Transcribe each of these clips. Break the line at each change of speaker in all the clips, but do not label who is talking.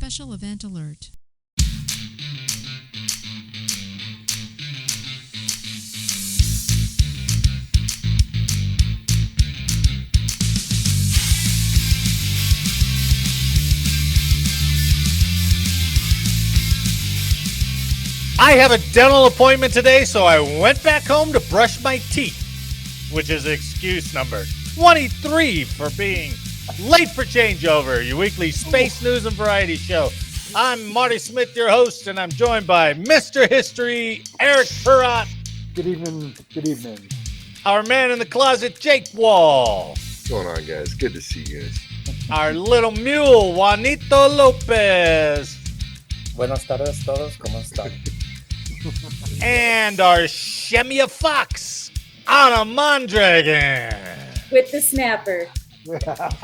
Special event alert.
I have a dental appointment today, so I went back home to brush my teeth, which is excuse number 23 for being late for Changeover, your weekly space news and variety show. I'm Marty Smith, your host, and I'm joined by Mr. History, Eric Perrott.
Good evening. Good evening.
Our man in the closet, Jake Wall.
What's going on, guys? Good to see you guys.
Our little mule, Juanito Lopez.
Buenas tardes todos, ¿cómo están?
And our Shemia Fox, Anna Mondragon.
With the snapper.
Oh, God.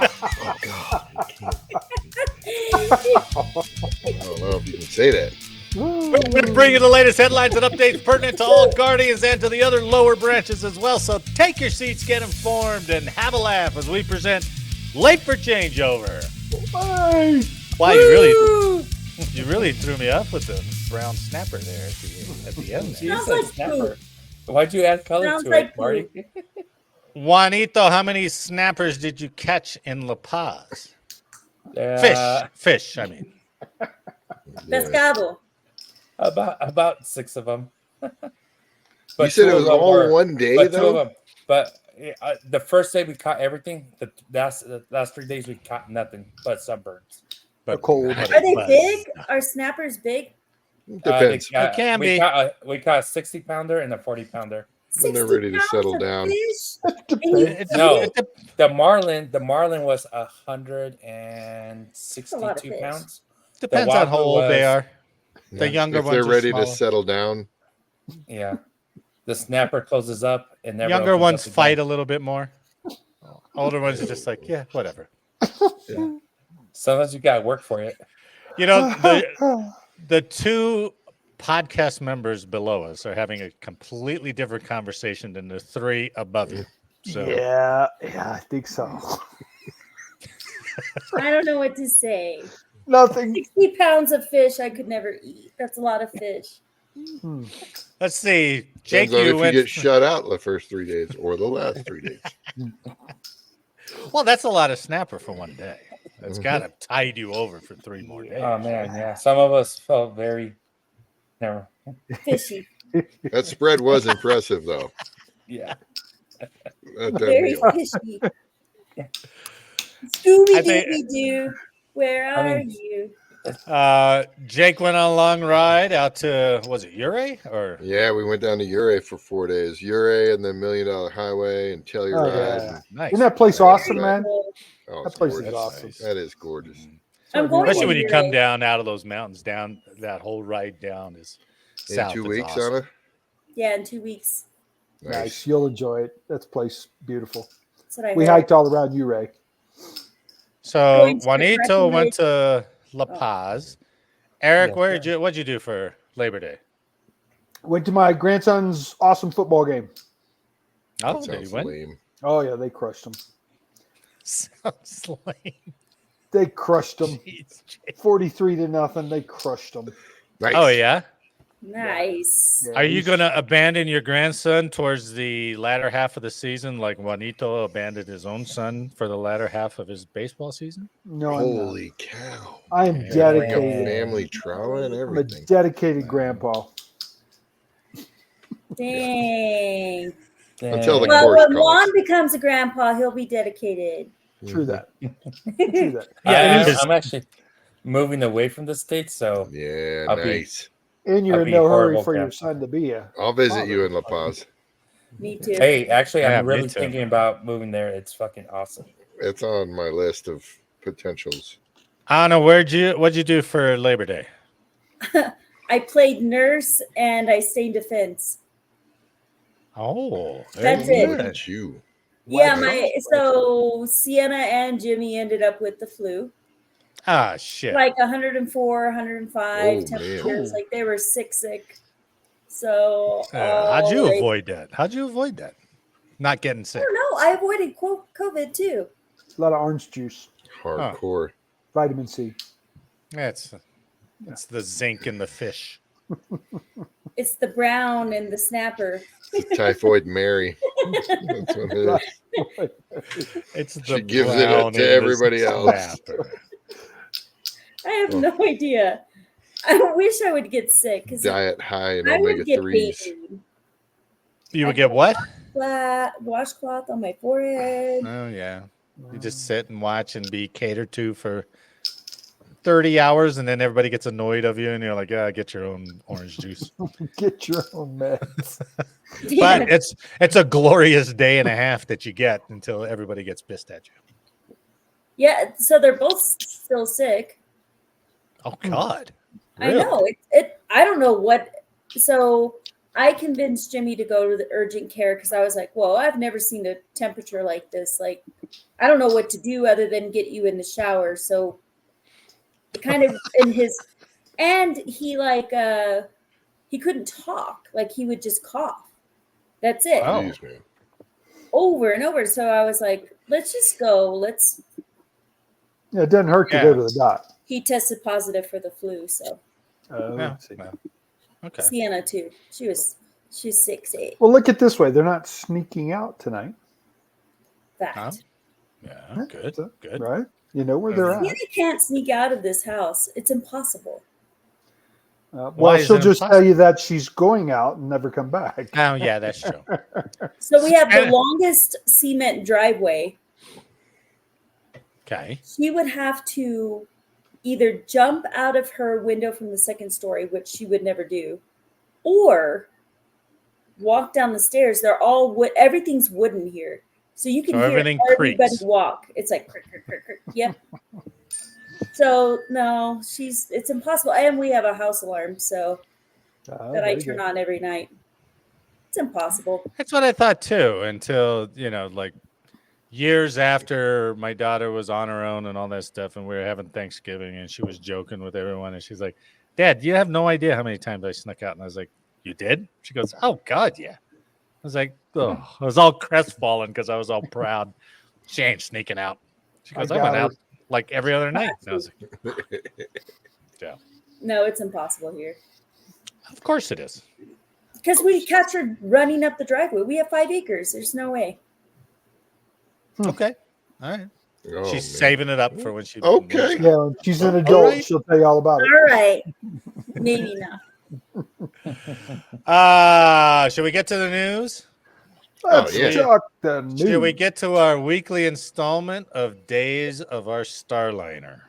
I don't know if you can say that.
We're going to bring you the latest headlines and updates pertinent to all Guardians and to the other lower branches as well. So take your seats, get informed, and have a laugh as we present Late for Changeover.
Bye.
Wow, you really threw me off with the brown snapper there at the end.
You
Sounds
said
like
snapper.
poop.
Why'd you add color
Sounds
to
like
it, Marty?
Juanito, how many snappers did you catch in La Paz? Fish, I mean.
Pescado.
About 6 of them.
You said it was all one day,
but 2 of
though?
them. But the first day we caught everything. The last 3 days we caught nothing but sunbirds.
But cold.
Are they big? Are snappers big?
Depends.
It can be.
We caught a 60-pounder and a 40-pounder.
When they're ready to
60
settle
pounds of
down.
fish?
No, the marlin was 162
fish.
pounds.
Depends on how old they are. The
Yeah.
younger
if
ones
they're ready
are
to
smaller.
settle down.
Yeah, the snapper closes up and never
Younger
opens
ones
up again.
fight a little bit more. Older ones are just like, yeah, whatever.
Yeah. Sometimes you got to work for it.
You know, the 2 podcast members below us are having a completely different conversation than the 3 above you. So
Yeah, I think so.
I don't know what to say.
Nothing.
60 pounds of fish I could never eat. That's a lot of fish.
let's see. Jake,
Depends on
you
if
went.
you get shut out the first 3 days or the last 3 days.
Well, that's a lot of snapper for one day. That's got to tide you over for 3 more days.
Oh man, yeah. Some of us felt very never.
Fishy.
That spread was impressive, though.
Yeah.
That
Very
meal.
fishy.
I
Scooby
think-
Dooby Doo, where
I
are
mean-
you?
Jake went on a long ride out to, was it Ure or?
Yeah, we went down to Ure for 4 days. Ure and the $1 Million Highway and Telluride.
yeah.
Nice.
Isn't that place awesome, man?
Oh,
That
it's
place is
gorgeous.
awesome.
That is gorgeous.
I'm going
Especially
to
when you
Ure.
come down out of those mountains, down that whole ride down is
In
south.
2
is
weeks,
awesome.
Anna?
Yeah, in 2 weeks.
Nice. You'll enjoy it. That place beautiful.
That's what I
We
heard.
hiked all around Ure.
So
Going to
Juanito went
Breckenridge.
to La Paz. Eric,
Yeah,
what'd you do for Labor Day?
Went to my grandson's awesome football game.
Oh,
That
did he
sounds
win?
lame.
Oh yeah, they crushed them.
Sounds lame.
They crushed them.
Jeez, Jake.
43-0. They crushed them.
Nice.
Oh yeah.
Nice.
Yeah,
Are you
he's-
going to abandon your grandson towards the latter half of the season, like Juanito abandoned his own son for the latter half of his baseball season?
No, I'm not.
Holy cow.
I am
Bring a
dedicated.
family trauma and
I'm a
everything.
dedicated grandpa.
Dang.
Until the
Well,
course
when
calls.
Juan becomes a grandpa, he'll be dedicated.
True that. True that.
Yeah,
I'm actually moving away from the States, so
Yeah,
I'll be-
nice.
And you're
I'd
in
be
no hurry
horrible
for your
grandpa.
son to be a.
I'll visit you in La Paz.
Me too.
hey, actually,
Yeah,
I'm
me
really
too.
thinking about moving there. It's fucking awesome.
It's on my list of potentials.
Anna, what'd you do for Labor Day?
I played nurse and I stayed defense.
Oh,
That's
very
it.
Look
good.
at you.
Yeah,
Wow.
so Sienna and Jimmy ended up with the flu.
Ah, shit.
Like 104, 105
Oh,
temperatures.
man.
Like they were sick. So
How'd you
like,
avoid that? Not getting
I
sick.
don't know. I avoided COVID too.
A lot of orange juice,
Hardcore.
vitamin C.
It's the zinc in the fish.
It's the brown and the snapper.
It's Typhoid Mary. That's what it is.
It's the
She gives it
brown
to
and the
everybody else.
snapper.
I have no idea. I wish I would get sick because
Diet high in
I would
omega
get
3s.
gangrene.
You would
I
get what?
Flat washcloth on my forehead.
Oh yeah. You just sit and watch and be catered to for 30 hours, and then everybody gets annoyed of you, and you're like, "Yeah, get your own orange juice."
Get your own meds.
But it's a glorious day and a half that you get until everybody gets pissed at you.
Yeah, so they're both still sick.
Oh God.
I
Really?
know. I don't know what. So I convinced Jimmy to go to the urgent care because I was like, "Whoa, I've never seen a temperature like this. Like, I don't know what to do other than get you in the shower." So, kind of in his, and he he couldn't talk. Like he would just cough. That's it.
Wow.
Jeez, man.
Over and over. So I was like, "Let's just go. Let's."
Yeah, it doesn't hurt to
Yeah.
go to the doc.
He tested positive for the flu. So
Oh,
Yeah.
let's see.
Well, okay.
Sienna too. She's 6'8".
Well, look at it this way. They're not sneaking out tonight,
Fact.
Huh? Yeah, good.
So-
Good.
right? You know where they're at.
Sienna can't sneak out of this house. It's impossible.
Why
Well,
is
she'll
it
just
impossible?
tell you that she's going out and never come back.
Oh, yeah, that's true.
So we have the
Sienna-
longest cement driveway.
Okay.
She would have to either jump out of her window from the second story, which she would never do, or walk down the stairs. They're all wood. Everything's wooden here. So you can
So
hear
everything
everybody
creaks.
walk. It's like, crick, crick, crick, crick. Yep. So no, it's impossible. And we have a house alarm, so
Oh,
that I
there you
turn
go.
on every night. It's impossible.
That's what I thought too, until, like years after my daughter was on her own and all that stuff, and we were having Thanksgiving, and she was joking with everyone, and she's like, "Dad, you have no idea how many times I snuck out." And I was like, "You did?" She goes, "Oh God, yeah." I was like, "Oh," I was all crestfallen because I was all proud. She ain't sneaking out. She goes, "I
got
went
her.
out like every other night." And I was like,
No, it's impossible here.
"Of course it is."
Because we catch her running up the driveway. We have 5 acres. There's no way.
Okay, all right.
Oh,
She's
man.
saving it up for when she.
Okay.
Yeah, when she's an
All
adult,
right.
she'll tell you all about it.
All right. Maybe not.
Should we get to the news?
Let's
yeah.
talk the news.
Should we get to our weekly installment of Days of Our Starliner?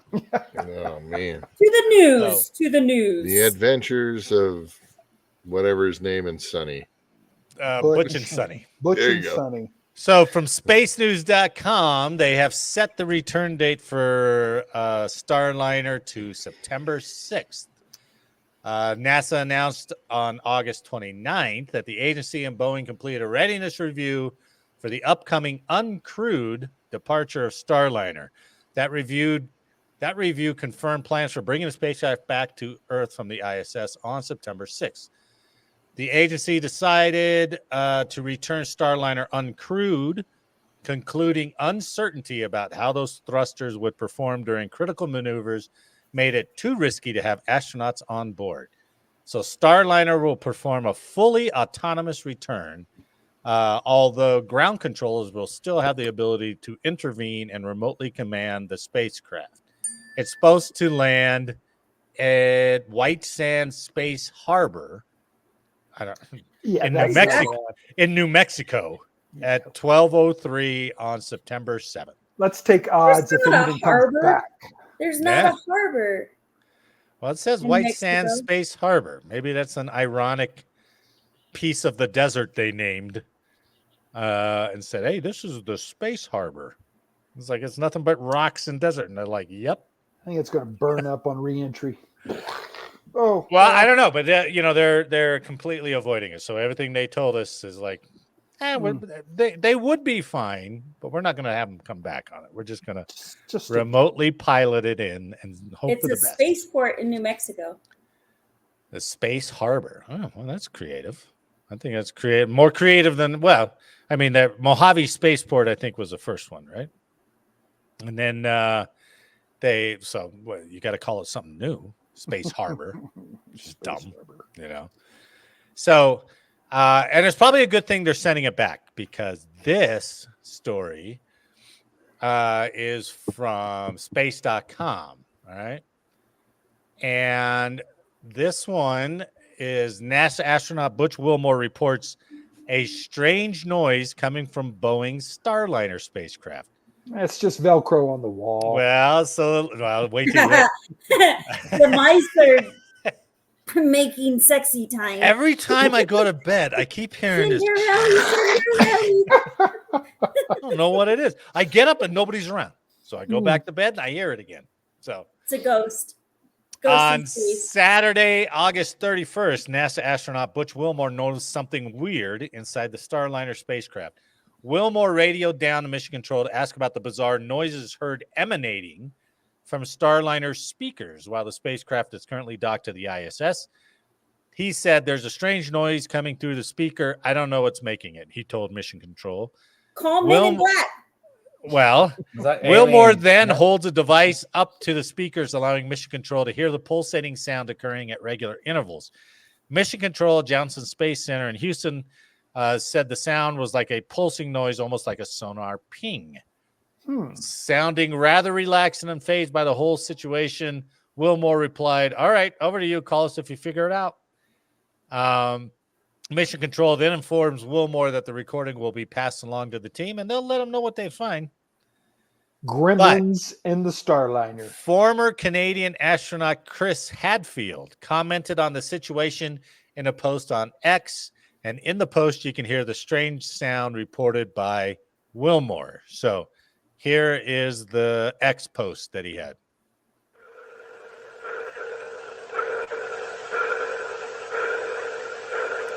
Oh, man.
To the news.
Oh.
To the news.
The adventures of whatever his name and Sonny.
Butch and Sunny.
Butch
There you
and
go.
Sonny.
So from spacenews.com, they have set the return date for Starliner to September 6th. NASA announced on August 29th that the agency and Boeing completed a readiness review for the upcoming uncrewed departure of Starliner. That review confirmed plans for bringing the spacecraft back to Earth from the ISS on September 6th. The agency decided to return Starliner uncrewed, concluding uncertainty about how those thrusters would perform during critical maneuvers made it too risky to have astronauts on board. So Starliner will perform a fully autonomous return, although ground controllers will still have the ability to intervene and remotely command the spacecraft. It's supposed to land at White Sands Space Harbor.
Yeah,
In New
that's
Mexico. In New Mexico at 12:03 on September 7th.
Let's take odds if
not a
anything comes
harbor.
back.
There's not
Yeah.
a harbor.
Well, it says
In
White
Mexico.
Sands Space Harbor. Maybe that's an ironic piece of the desert they named and said, "Hey, this is the space harbor." It's like it's nothing but rocks and desert, and they're like, "Yep."
I think it's going to burn up on reentry. Oh,
Well, I don't know, but they're completely avoiding it. So everything they told us is like, they would be fine, but we're not going to have them come back on it. We're just going to
just
remotely pilot it in and hope
It's
for
a
the best.
spaceport in New Mexico.
The space harbor. Oh, well, that's creative. I think that's more creative than the Mojave Spaceport, I think, was the first one, right? And then you got to call it something new, Space Harbor, which is dumb, you know. So, and it's probably a good thing they're sending it back because this story is from space.com. All right. And this one is NASA astronaut Butch Wilmore reports a strange noise coming from Boeing's Starliner spacecraft.
It's just Velcro on the wall.
Well, wait till you
The mice are making sexy time.
Every time I go to bed, I keep hearing this.
Cinderella.
I don't know what it is. I get up and nobody's around. So I go back to bed and I hear it again. So
It's a ghost.
On Saturday, August 31st, NASA astronaut Butch Wilmore noticed something weird inside the Starliner spacecraft. Wilmore radioed down to mission control to ask about the bizarre noises heard emanating from Starliner's speakers while the spacecraft is currently docked to the ISS. He said, "There's a strange noise coming through the speaker. I don't know what's making it," he told mission control.
Call Men in Black.
Well, Wilmore then holds a device up to the speakers, allowing mission control to hear the pulsating sound occurring at regular intervals. Mission control at Johnson Space Center in Houston said the sound was like a pulsing noise, almost like a sonar ping. Sounding rather relaxed and unfazed by the whole situation, Wilmore replied, "All right, over to you. Call us if you figure it out." Mission Control then informs Wilmore that the recording will be passed along to the team, and they'll let them know what they find.
Gremlins in the Starliner.
Former Canadian astronaut Chris Hadfield commented on the situation in a post on X, and in the post you can hear the strange sound reported by Wilmore. So here is the X post that he had.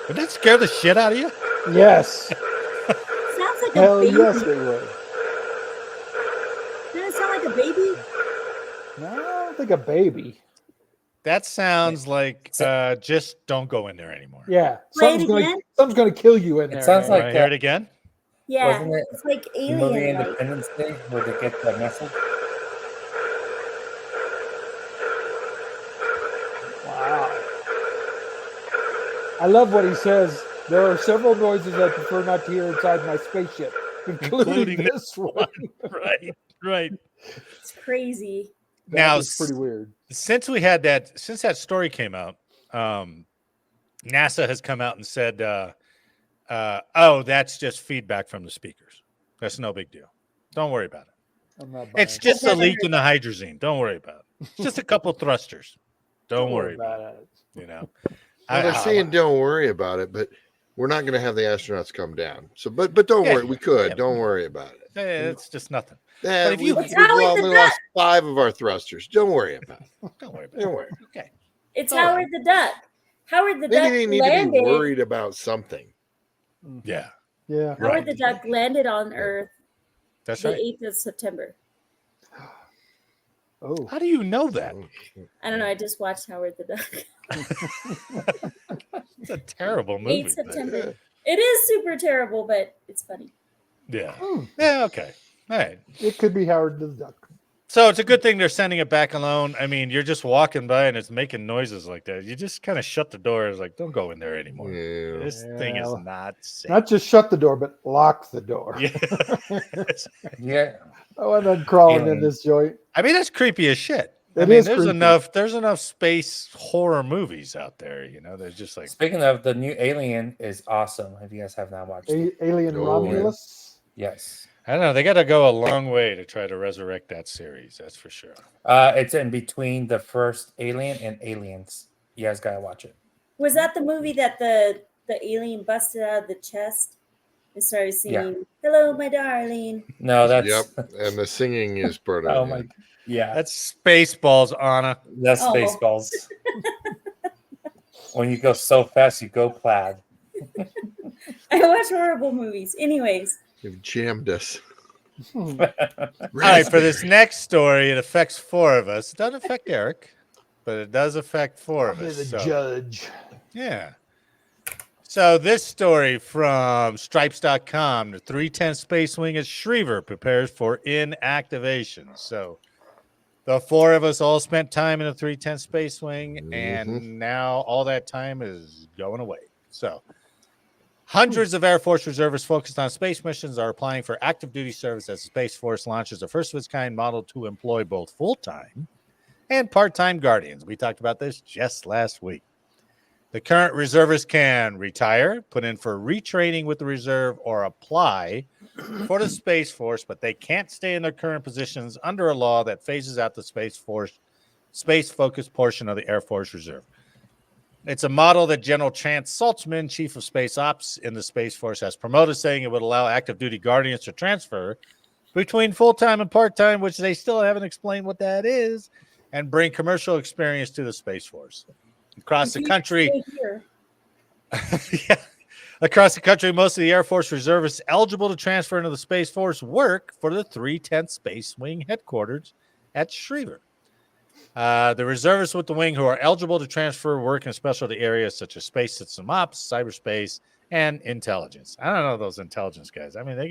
Would that scare the shit out of you?
Yes.
Sounds like
Hell
a baby.
yes, it would.
Doesn't it sound like a baby?
No, I don't think a baby.
That sounds like just don't go in there anymore.
Yeah.
Play it again?
Something's gonna kill you in there.
sounds
man.
like
Want to hear it again?
Yeah,
Wasn't it
it's like
the movie
alien.
Independence Day where they get the message?
Wow. I love what he says. There are several noises I prefer not to hear inside my spaceship, including this one.
Right.
It's crazy.
Now,
It's pretty weird.
Since that story came out, NASA has come out and said, "Oh, that's just feedback from the speakers. That's no big deal. Don't worry about it.
I'm not
It's
buying
just a leak in the hydrazine. Don't worry about it. It's just a couple thrusters. Don't worry about it. You know."
Well, they're saying don't worry about it, but we're not going to have the astronauts come down. So, but don't worry, we could. Don't worry about it.
It's just nothing.
But
if you-
we lost 5 of our thrusters. Don't worry about it.
Don't worry about it.
Don't worry.
Okay.
It's Howard the Duck. Howard the Duck
Maybe they need
landed.
to be worried about something.
Yeah.
Yeah.
Howard the Duck landed on Earth
That's
the
right.
8th of September.
Oh.
How do you know that?
I don't know. I just watched Howard the Duck.
It's a terrible movie.
8th September. It is super terrible, but it's funny.
Yeah. Yeah. Okay. All right.
It could be Howard the Duck.
So it's a good thing they're sending it back alone. I mean, you're just walking by and it's making noises like that. You just kind of shut the door. It's like, don't go in there anymore.
Yeah.
This thing is not safe.
Not just shut the door, but lock the door.
Yeah.
Yeah.
Oh, and then crawling in
Alien.
this joint.
I mean, that's creepy as shit. I
It
mean,
is
there's
creepy.
enough space horror movies out there. You know, there's just like
Speaking of, the new Alien is awesome. If you guys have not watched it.
Alien
Oh,
Romulus.
Yes.
I don't know. They got to go a long way to try to resurrect that series. That's for sure.
It's in between the first Alien and Aliens. You guys gotta watch it.
Was that the movie that the alien busted out of the chest and started singing, "Hello, my darling"?
No, that's
Yep. And the singing is part of
oh
it.
my, yeah,
That's Spaceballs, Anna.
that's
Oh.
Spaceballs. When you go so fast, you go plaid.
I watch horrible movies. Anyways,
You've jammed us.
Hmm.
All right, for this next story, it affects 4 of us. It doesn't affect Eric, but it does affect 4 of
I'll be
us.
the
So,
judge.
yeah. So this story from Stripes.com, the 310 Space Wing at Schriever prepares for inactivation. So The four of us all spent time in a 310 Space Wing,
Mhm.
and now all that time is going away. So, hundreds of Air Force reservists focused on space missions are applying for active duty service as the Space Force launches a first of its kind model to employ both full-time and part-time Guardians. We talked about this just last week. The current reservists can retire, put in for retraining with the reserve, or apply for the Space Force, but they can't stay in their current positions under a law that phases out the Space Force space-focused portion of the Air Force Reserve. It's a model that General Chance Saltzman, Chief of Space Ops in the Space Force, has promoted, saying it would allow active duty Guardians to transfer between full-time and part-time, which they still haven't explained what that is, and bring commercial experience to the Space Force. Across the country, yeah, across the country, most of the Air Force reservists eligible to transfer into the Space Force work for the 310th Space Wing headquarters at Schriever. The reservists with the wing who are eligible to transfer work in specialty areas such as space system ops, cyberspace, and intelligence. I don't know those intelligence guys. I mean, they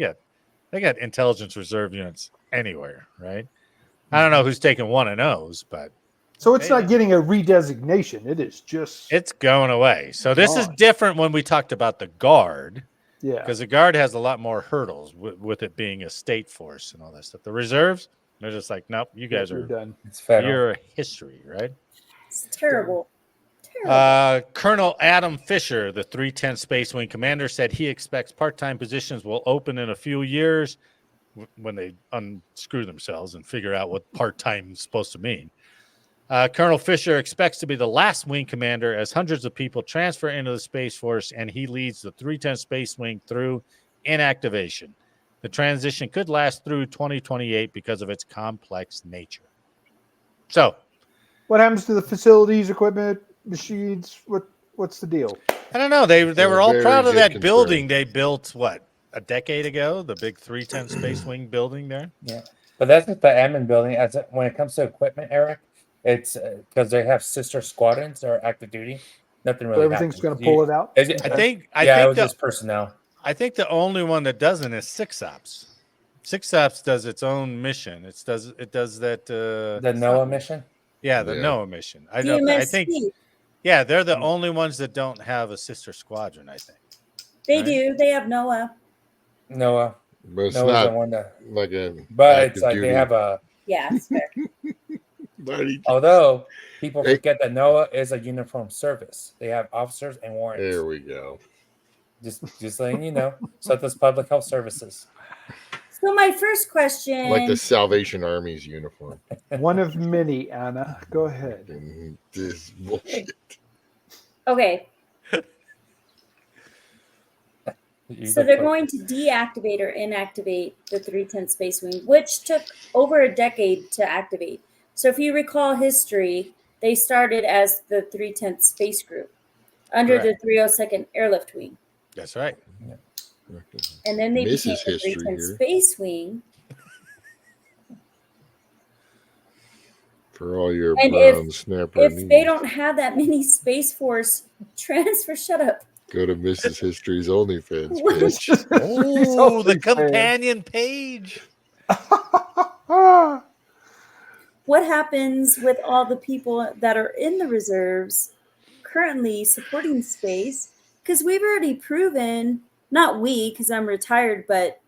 got intelligence reserve units anywhere, right? I don't know who's taking one of those, but
So it's not getting a redesignation. It is just
it's going away. So this is
gone.
different when we talked about the Guard,
Yeah.
because the Guard has a lot more hurdles with it being a state force and all that stuff. The reserves, they're just like, nope, you guys
You're
are
done.
It's federal.
you're history, right?
It's terrible. Terrible.
Colonel Adam Fisher, the 310 Space Wing commander, said he expects part-time positions will open in a few years when they unscrew themselves and figure out what part-time is supposed to mean. Colonel Fisher expects to be the last wing commander as hundreds of people transfer into the Space Force, and he leads the 310 Space Wing through inactivation. The transition could last through 2028 because of its complex nature. So,
What happens to the facilities, equipment, machines? What's the deal?
I don't know. They were all
very
proud of
good
that
concern.
building they built, what, a decade ago? The big 310 Space Wing building there?
Yeah, but that's what the admin building. When it comes to equipment, Eric, it's because they have sister squadrons that are active duty. Nothing really.
So everything's
happens.
going to pull it out.
I think
it was
the,
just personnel.
I think the only one that doesn't is Six Ops. Six Ops does its own mission. It does that.
The
it's
NOAA
not-
mission.
Yeah, the
Yeah.
NOAA mission. I
DMSC.
think. Yeah, they're the only ones that don't have a sister squadron. I think.
They
Right.
do. They have Noah.
NOAA.
But it's
NOAA's the
not
one that.
like a.
But
active
it's like
duty.
they have a.
Yeah, it's fair.
Although people
Hey.
forget that NOAA is a uniformed service. They have officers and warrants.
There we go.
Just letting you know. So does public health services.
So my first question,
Like the Salvation Army's uniform.
One of many, Anna. Go ahead.
And this bullshit.
okay, so they're going to deactivate or inactivate the 310 Space Wing, which took over a decade to activate. So if you recall history, they started as the 310th Space Group under
Correct.
the 302nd Airlift Wing.
That's right.
And then they became
Mrs.
the
History
310th
here.
Space Wing.
For all your
And
brown snapper
If
needs,
they don't have that many Space Force transfer, shut up.
go to Mrs. History's OnlyFans
What?
page.
Oh, the companion page.
What happens with all the people that are in the reserves currently supporting space? Because we've already proven, not we, because I'm retired, but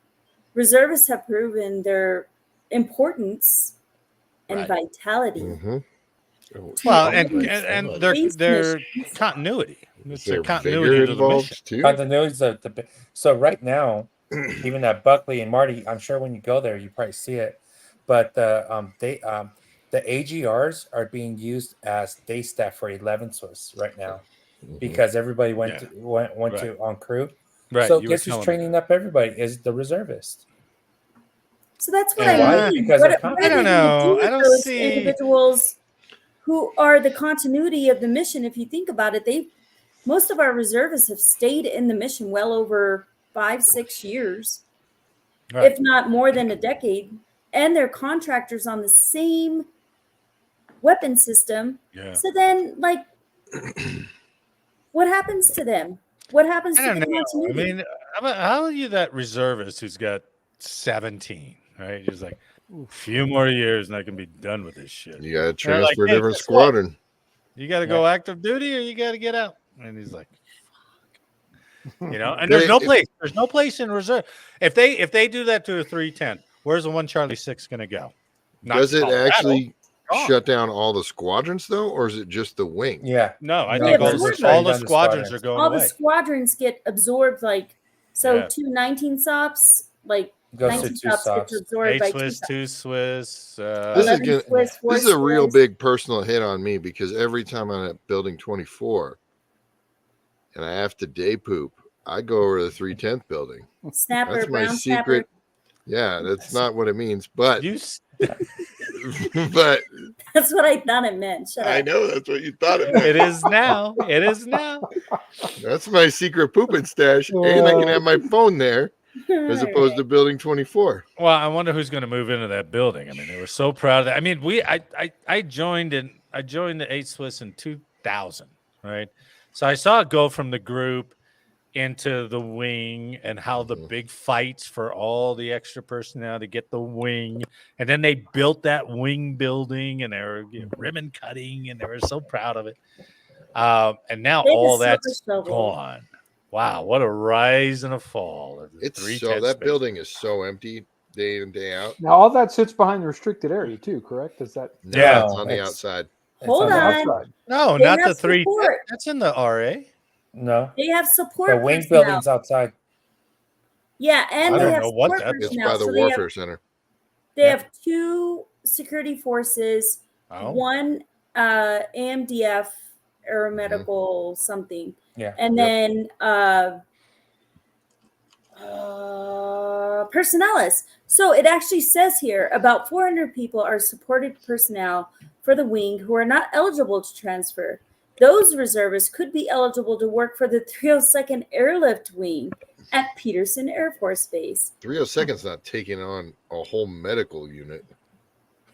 reservists have proven their importance and
Right.
vitality.
Mhm. Oh,
Well,
shit.
and
Like,
their
Space
continuity. It's
is
their
there
continuity
vigor
to the mission.
involved too?
Continuity is so right now, even at Buckley and Marty, I'm sure when you go there, you probably see it. But the AGRs are being used as day staff for 11 Swiss right now
Mhm.
because everybody went
Yeah.
to went
Right.
to on crew.
Right.
So
you were
guess who's
telling me
training
that.
up everybody is the reservist.
So that's what
And
I
why?
mean.
Because
What,
they're
what
confident.
are
I
they
don't
going to
know.
do with
I don't
those
see-
individuals who are the continuity of the mission? If you think about it, most of our reservists have stayed in the mission well over 5-6 years,
Right.
if not more than a decade, and they're contractors on the same weapon system.
Yeah.
So then, like, what happens to them? What happens
I
to
don't
the
know. I
continuity?
mean, how are you that reservist who's got 17, right? He's like, Few more years and I can be done with this shit.
You got to
They're like,
transfer a
"Hey,
different
guess what?
squadron.
You got to go active duty or you got to get out." And he's like, "Fuck." You know, and
But
there's no place. There's no place in reserve. If they do that to a 310, where's the one Charlie 6 going to go? Not
Does it
Colorado.
actually
Gone.
shut down all the squadrons though, or is it just the wing?
Yeah.
No, I
No,
think
they're
all
shutting
the
down the
squadrons are
squadrons.
going
All the
away.
squadrons get absorbed, like so.
Yeah.
2 19 stops, like
Goes to
19
two
stops gets
stops.
absorbed
8
by
Swiss,
2
2 Swiss.
This is
11
gonna-
Swiss, 4
This is a real
Swiss.
big personal hit on me because every time I'm at building 24 and I have to day poop, I go over to the 310th building.
Snapper,
That's my
brown
secret. Yeah, that's not what it means, but but
That's what I thought it meant. Shut
I
up.
know that's what you thought it meant.
It is now. It is now.
That's my secret pooping stash, and I can have my phone there as opposed to building 24.
Well, I wonder who's going to move into that building. I mean, they were so proud of that. I mean, I joined the 8 Swiss in 2000, right? So I saw it go from the group into the wing and how the big fights for all the extra personnel to get the wing. And then they built that wing building and they were ribbon cutting and they were so proud of it. And now
They
all
just
that's
silver shovel.
gone. Wow, what a rise and a fall. of the
It's
310
so that
space.
building is so empty day in day out.
Now all that sits behind the restricted area too, correct? Is that
No,
Yeah.
it's on the
It's-
outside.
Hold
on the
on.
outside?
No,
They
not
have
the 3.
support.
That's in the RA.
No.
They have support.
The wing
personnel.
building's outside.
Yeah, and
I
they
don't
have
know what
support
that
It's
personnel.
by the
So
warfare center.
they have 2 security forces,
Oh.
1 AMDF aeromedical something,
Yeah.
and then personnelists. So it actually says here about 400 people are supported personnel for the wing who are not eligible to transfer. Those reservists could be eligible to work for the 302nd Airlift Wing at Peterson Air Force Base.
302nd's not taking on a whole medical unit.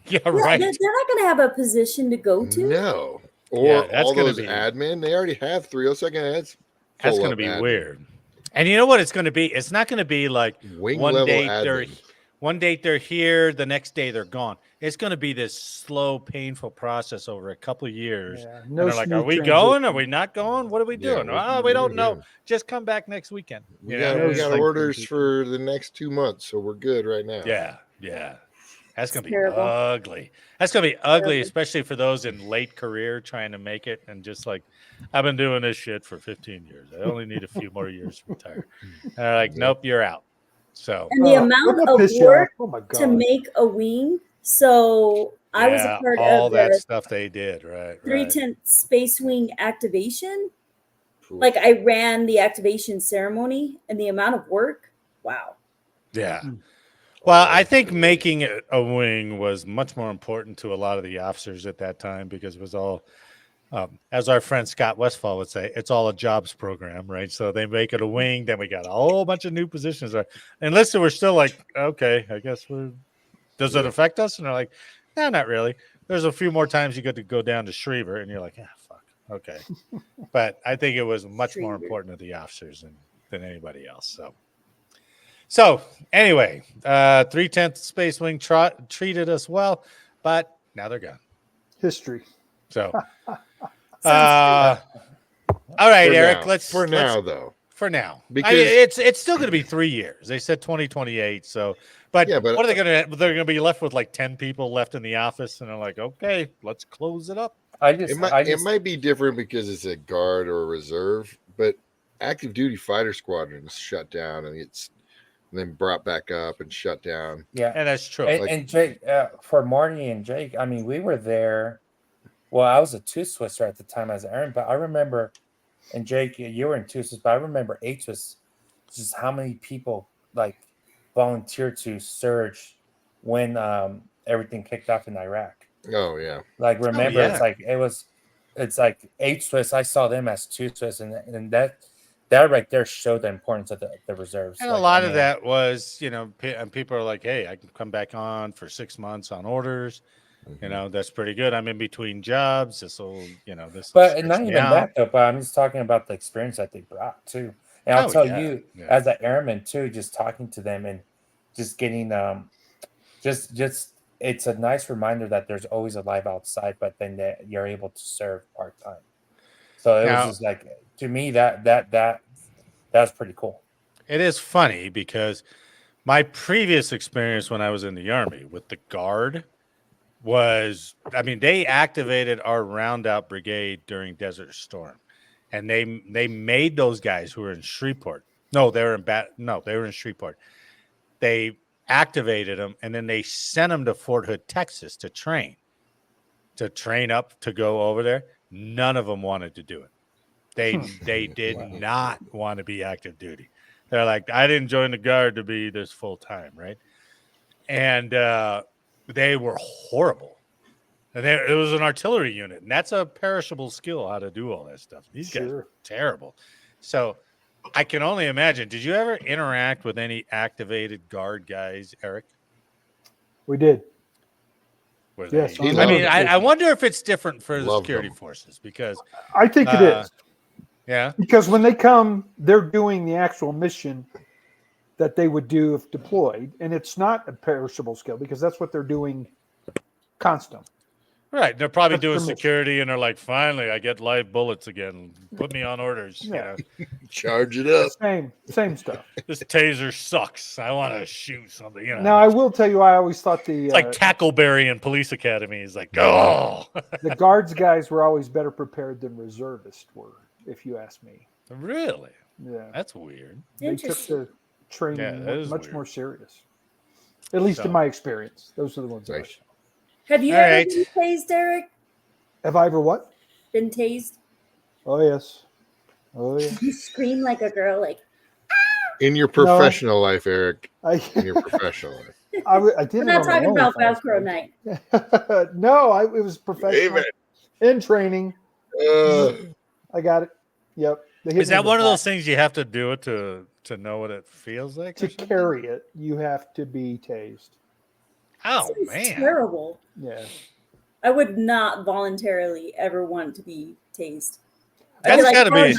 Yeah,
Yeah,
right.
they're not going to have a position to go to.
No.
Yeah,
Or
that's
all
gonna
those
be-
admin, they already have 302nd heads.
That's
full
going to
up
be
admin.
weird. And you know what it's going to be? It's not going to be like
Wing
one
level
date they're here, the next day they're gone. It's going to be this slow, painful process over a couple of years.
Yeah,
And they're like, are we going? Are we not going? What are we doing? We don't know. Just come back next weekend.
We
You
got,
know,
we
it's
got
like-
orders for the next 2 months, so we're good right now.
Yeah. That's going to be
Terrible.
ugly. That's going to be ugly,
Terrible.
especially for those in late career trying to make it. And just like, I've been doing this shit for 15 years. I only need a few more years to retire. And they're like, nope, you're out. So,
And the amount
wouldn't that
of
piss you
work
off? Oh my God.
to make a wing. So I was a part
all
of
that
the
stuff they did, right?
310 Space Wing activation.
Cool.
Like I ran the activation ceremony and the amount of work. Wow.
Yeah. Well, I think making it a wing was much more important to a lot of the officers at that time because it was all, as our friend Scott Westfall would say, it's all a jobs program, right? So they make it a wing, then we got a whole bunch of new positions. Enlisted, we're still like, okay, I guess does it affect us? And they're like, no, not really. There's a few more times you get to go down to Schriever, and you're like, fuck, okay. But I think it was much more
Schriever.
important to the officers than anybody else. So anyway, 310th Space Wing treated us well, but now they're gone.
History.
So, all right,
For
Eric.
now. For now, though.
For now,
Because-
it's still going to be 3 years. They said 2028. So, but
Yeah, but-
what are they going to? They're going to be left with like 10 people left in the office, and they're like, okay, let's close it up.
It might be different because it's a guard or a reserve, but active duty fighter squadrons shut down and it's then brought back up and shut down.
Yeah.
And that's true.
And Jake, for Marty and Jake, I mean, we were there. Well, I was a 2 Swisser at the time as Aaron, but I remember, and Jake, you were in 2 Swiss, but I remember 8 Swiss, just how many people like volunteered to surge when everything kicked off in Iraq.
Oh yeah.
Like, remember,
yeah.
it's like 8 Swiss. I saw them as 2 Swiss, and that right there showed the importance of the reserves.
And a lot of that was, and people are like, hey, I can come back on for 6 months on orders. That's pretty good. I'm in between jobs. This will.
But not even that though. But I'm just talking about the experience that they brought too. And I'll tell you, as an airman too, just talking to them and just getting just it's a nice reminder that there's always a life outside, but then that you're able to serve part time. So it was
Now-
just like, to me, that's pretty cool.
It is funny because my previous experience when I was in the Army with the Guard was, I mean, they activated our roundout brigade during Desert Storm, and they made those guys who were in Shreveport. No, they were in Shreveport. They activated them, and then they sent them to Fort Hood, Texas, to train up to go over there. None of them wanted to do it. They did not want to be active duty. They're like, I didn't join the Guard to be this full time, right? And they were horrible. And it was an artillery unit, and that's a perishable skill, how to do all that stuff. These guys were terrible. So I can only imagine. Did you ever interact with any activated Guard guys, Eric?
We did.
Yes.
on
I mean,
those.
I wonder if it's different for the
Loved
security
them.
forces because
I think it is.
yeah.
Because when they come, they're doing the actual mission that they would do if deployed. And it's not a perishable skill because that's what they're doing constant.
Right. They're probably
That's
doing
their mission.
security and they're like, finally, I get live bullets again. Put me on orders.
Yeah.
You know,
Charge it up.
Same stuff.
this taser sucks. I want to shoot something. You know,
Now, I will tell you, I always thought
it's like Tackleberry in Police Academy. He's like, oh,
the Guards guys were always better prepared than reservists were, if you ask me.
really?
Yeah.
That's weird.
They took
Interesting.
the training
Yeah, that is
much
weird.
more serious. At least
So-
in my experience. Those are the ones that I
Nice.
saw.
Have you
All
ever
right.
been tased, Eric?
Have I ever what?
Been tased?
Oh, yes. Oh, yeah.
You scream like a girl, like
In your professional life, Eric.
I
In your professional life.
I did
we're
it
not
on my
talking
own
about
if I was
Velcro
good.
night.
No, it was professional
Amen.
in training. I got it. Yep. They hit
Is
me in
that
the
one of
back.
those things you have to do it to know what it feels like?
To
or something?
carry it, you have to be tased.
Oh
This is
man,
terrible.
Yeah.
I would not voluntarily ever want to be tased. I'd
that's
like,
gotta
"Oh,
be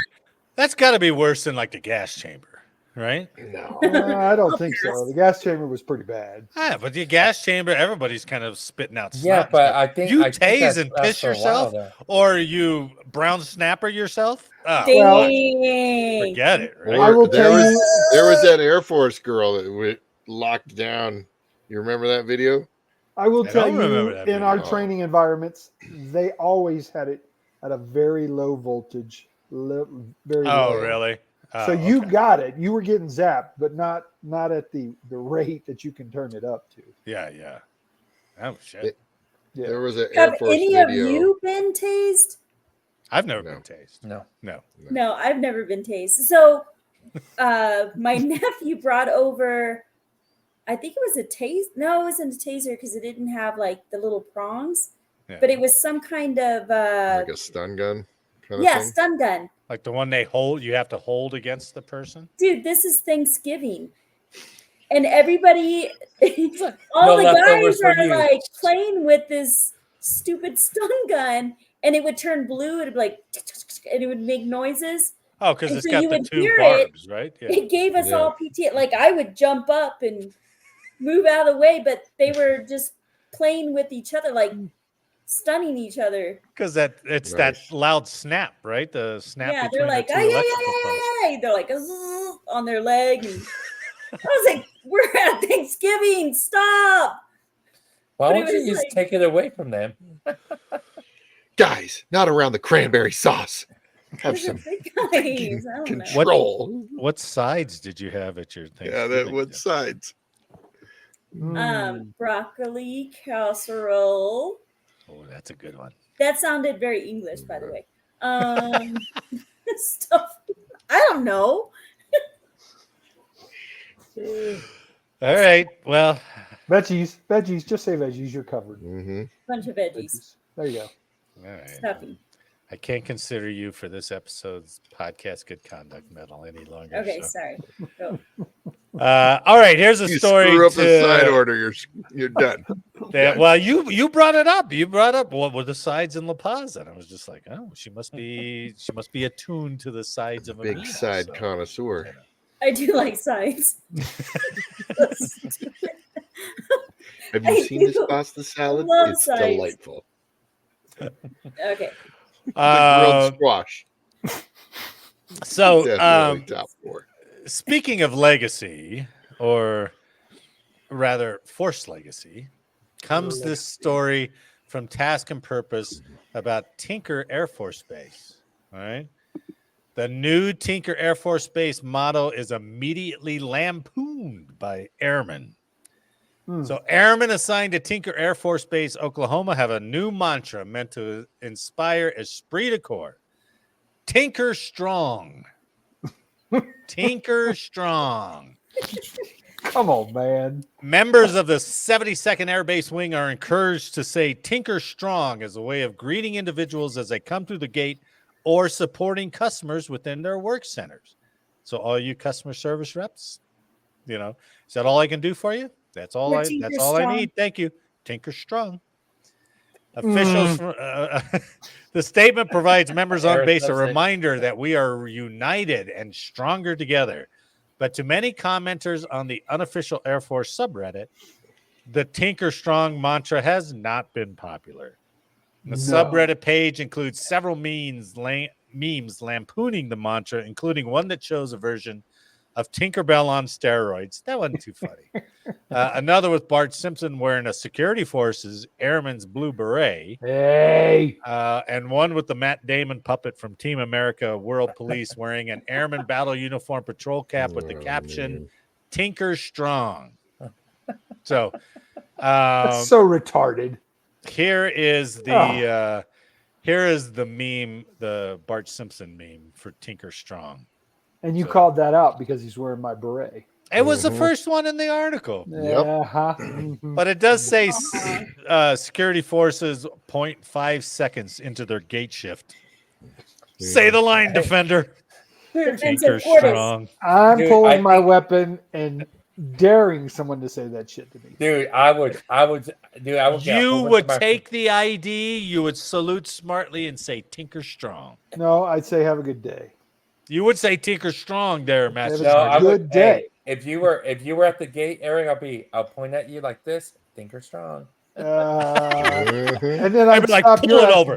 that's gotta be worse than like the gas chamber, right?
No.
I don't think so. The gas chamber was pretty bad.
Yeah, but the gas chamber, everybody's kind of spitting out. snot
Yeah,
and
but
stuff.
I think
you
I think
tase
that's-
and
that's
piss
for a while,
yourself,
though.
or you brown snapper yourself. Oh,
dang.
forget it. Right?
I will
there
tell
was
you-
there was that Air Force girl that went locked down. You remember that video?
I will
I
tell
don't
you,
remember that
in our
video.
training environments, they always had it at a very low voltage. Very
Oh,
low.
really? Oh,
So you
okay.
got it. You were getting zapped, but not at the rate that you can turn it up to.
Yeah. Oh shit!
Yeah.
There was an Air
Have
Force
any
video.
of you been tased?
I've never
No.
been tased.
No.
No, I've never been tased. So my nephew brought over, I think it was a tase. No, it wasn't a taser because it didn't have like the little prongs,
Yeah.
but it was some kind of
Like a stun gun kind of
yeah,
thing.
stun gun.
Like the one they hold, you have to hold against the person.
Dude, this is Thanksgiving. And everybody, all
No
the
leftovers
guys
for
are
you.
like playing with this stupid stun gun, and it would turn blue. It'd be like, and it would make noises.
Oh, because
And
it's
so
got
you
the
would
two
hear it.
barbs, right? Yeah.
It gave us
Yeah.
all PT. Like I would jump up and move out of the way, but they were just playing with each other, like stunning each other.
Because it's
Nice.
that loud snap, right? The snap
Yeah,
between
they're like,
the
ay,
two
ay,
electrical
ay,
posts.
ay, ay. They're like "Zzz," on their leg. And I was like, we're at Thanksgiving. Stop.
Why
But it
would you
was
just
like-
take it away from them?
Guys, not around the cranberry sauce. Have
These are
some
big guys. I don't know.
control.
What sides did you have at your Thanksgiving?
Yeah, that what
dinner?
sides?
Broccoli casserole.
Oh, that's a good one.
That sounded very English, by the way. Stuff. I don't know.
All right. Well,
Veggies. Just say veggies. You're covered.
Mm-hmm.
Bunch of veggies.
Veggies. There you go.
all right.
Stuffing.
I can't consider you for this episode's podcast good conduct medal any longer.
Okay,
so.
sorry. Go.
All right. Here's a
You
story.
screw up the side
to,
order, you're done.
that, well, you brought it up. You brought up what were the sides in La Paz, and I was just like, oh, she must be attuned to the sides of a
Big
meal,
side
so,
connoisseur.
you know.
I do like sides.
Have you seen this pasta salad?
love
It's
sides.
delightful.
Okay.
The grilled squash.
So,
Definitely top 4.
speaking of legacy, or rather forced legacy, comes this story from Task and Purpose about Tinker Air Force Base. All right. The new Tinker Air Force Base motto is immediately lampooned by airmen. So airmen assigned to Tinker Air Force Base, Oklahoma, have a new mantra meant to inspire esprit de corps. Tinker strong. Tinker strong.
Come on, man.
Members of the 72nd Air Base Wing are encouraged to say Tinker strong as a way of greeting individuals as they come through the gate or supporting customers within their work centers. So all you customer service reps, is that all I can do for you? That's all I need. Thank you. Tinker strong. Officials the statement provides members on base a reminder that we are united and stronger together. But to many commenters on the unofficial Air Force subreddit, the Tinker Strong mantra has not been popular. The subreddit page includes several memes lampooning the mantra, including one that shows a version of Tinkerbell on steroids. That wasn't too funny. Another with Bart Simpson wearing a security forces airman's blue beret.
Hey.
And one with the Matt Damon puppet from Team America World Police wearing an airman battle uniform patrol cap with the caption, Tinker Strong. So
That's so retarded.
here is the meme, the Bart Simpson meme for Tinker Strong.
And you called that out because he's wearing my beret.
It was the first one in the article.
Yep.
But it does say security forces 0.5 seconds into their gate shift. Say the line, defender. Tinker strong.
I'm pulling my weapon and daring someone to say that shit to me.
Dude, I would.
You would take the ID, you would salute smartly and say Tinker strong.
No, I'd say have a good day.
You would say Tinker strong there, Master.
No, I would. Day.
If you were at the gate, Eric, I'll point at you like this. Tinker strong.
And then I'd
be like, pull it over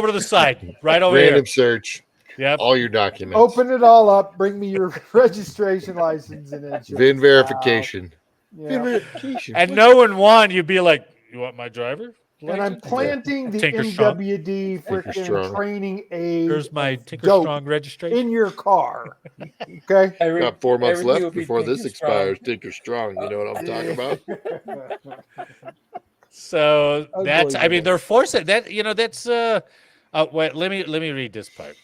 to the side, right over here.
Random search.
Yep.
All your documents.
Open it all up. Bring me your registration license and insurance.
VIN verification.
Yeah.
Verification.
And knowing one, you'd be like, you want my driver?
And I'm planting the
Tinker Strong.
NWD freaking training aid.
Here's my Tinker Strong registration
in your car. Okay.
Got 4 months left before this expires. Tinker Strong. You know what I'm talking about?
So that's, I mean, they're forcing that, that's, wait, let me read this part.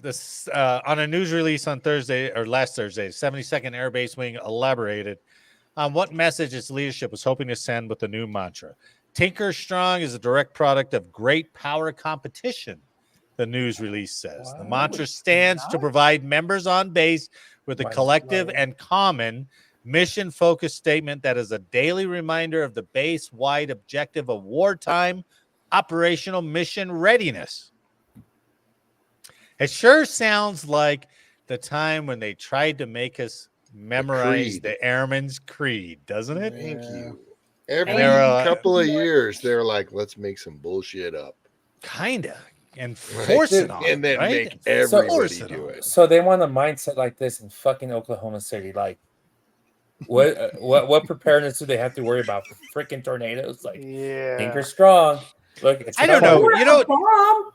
This on a news release on last Thursday, 72nd Air Base Wing elaborated on what message its leadership was hoping to send with the new mantra. Tinker Strong is a direct product of great power competition, the news release says. Wow. The mantra stands to provide members on base with a collective and common mission-focused statement that is a daily reminder of the base-wide objective of wartime operational mission readiness. It sure sounds like the time when they tried to make us memorize the Airman's Creed, doesn't it?
Thank you. Every couple of years, they're like, let's make some bullshit up.
Kinda. And force it on.
And then make everybody do it.
So they want a mindset like this in fucking Oklahoma City. Like, what preparedness do they have to worry about for freaking tornadoes? Like, Tinker Strong. Look,
I don't know.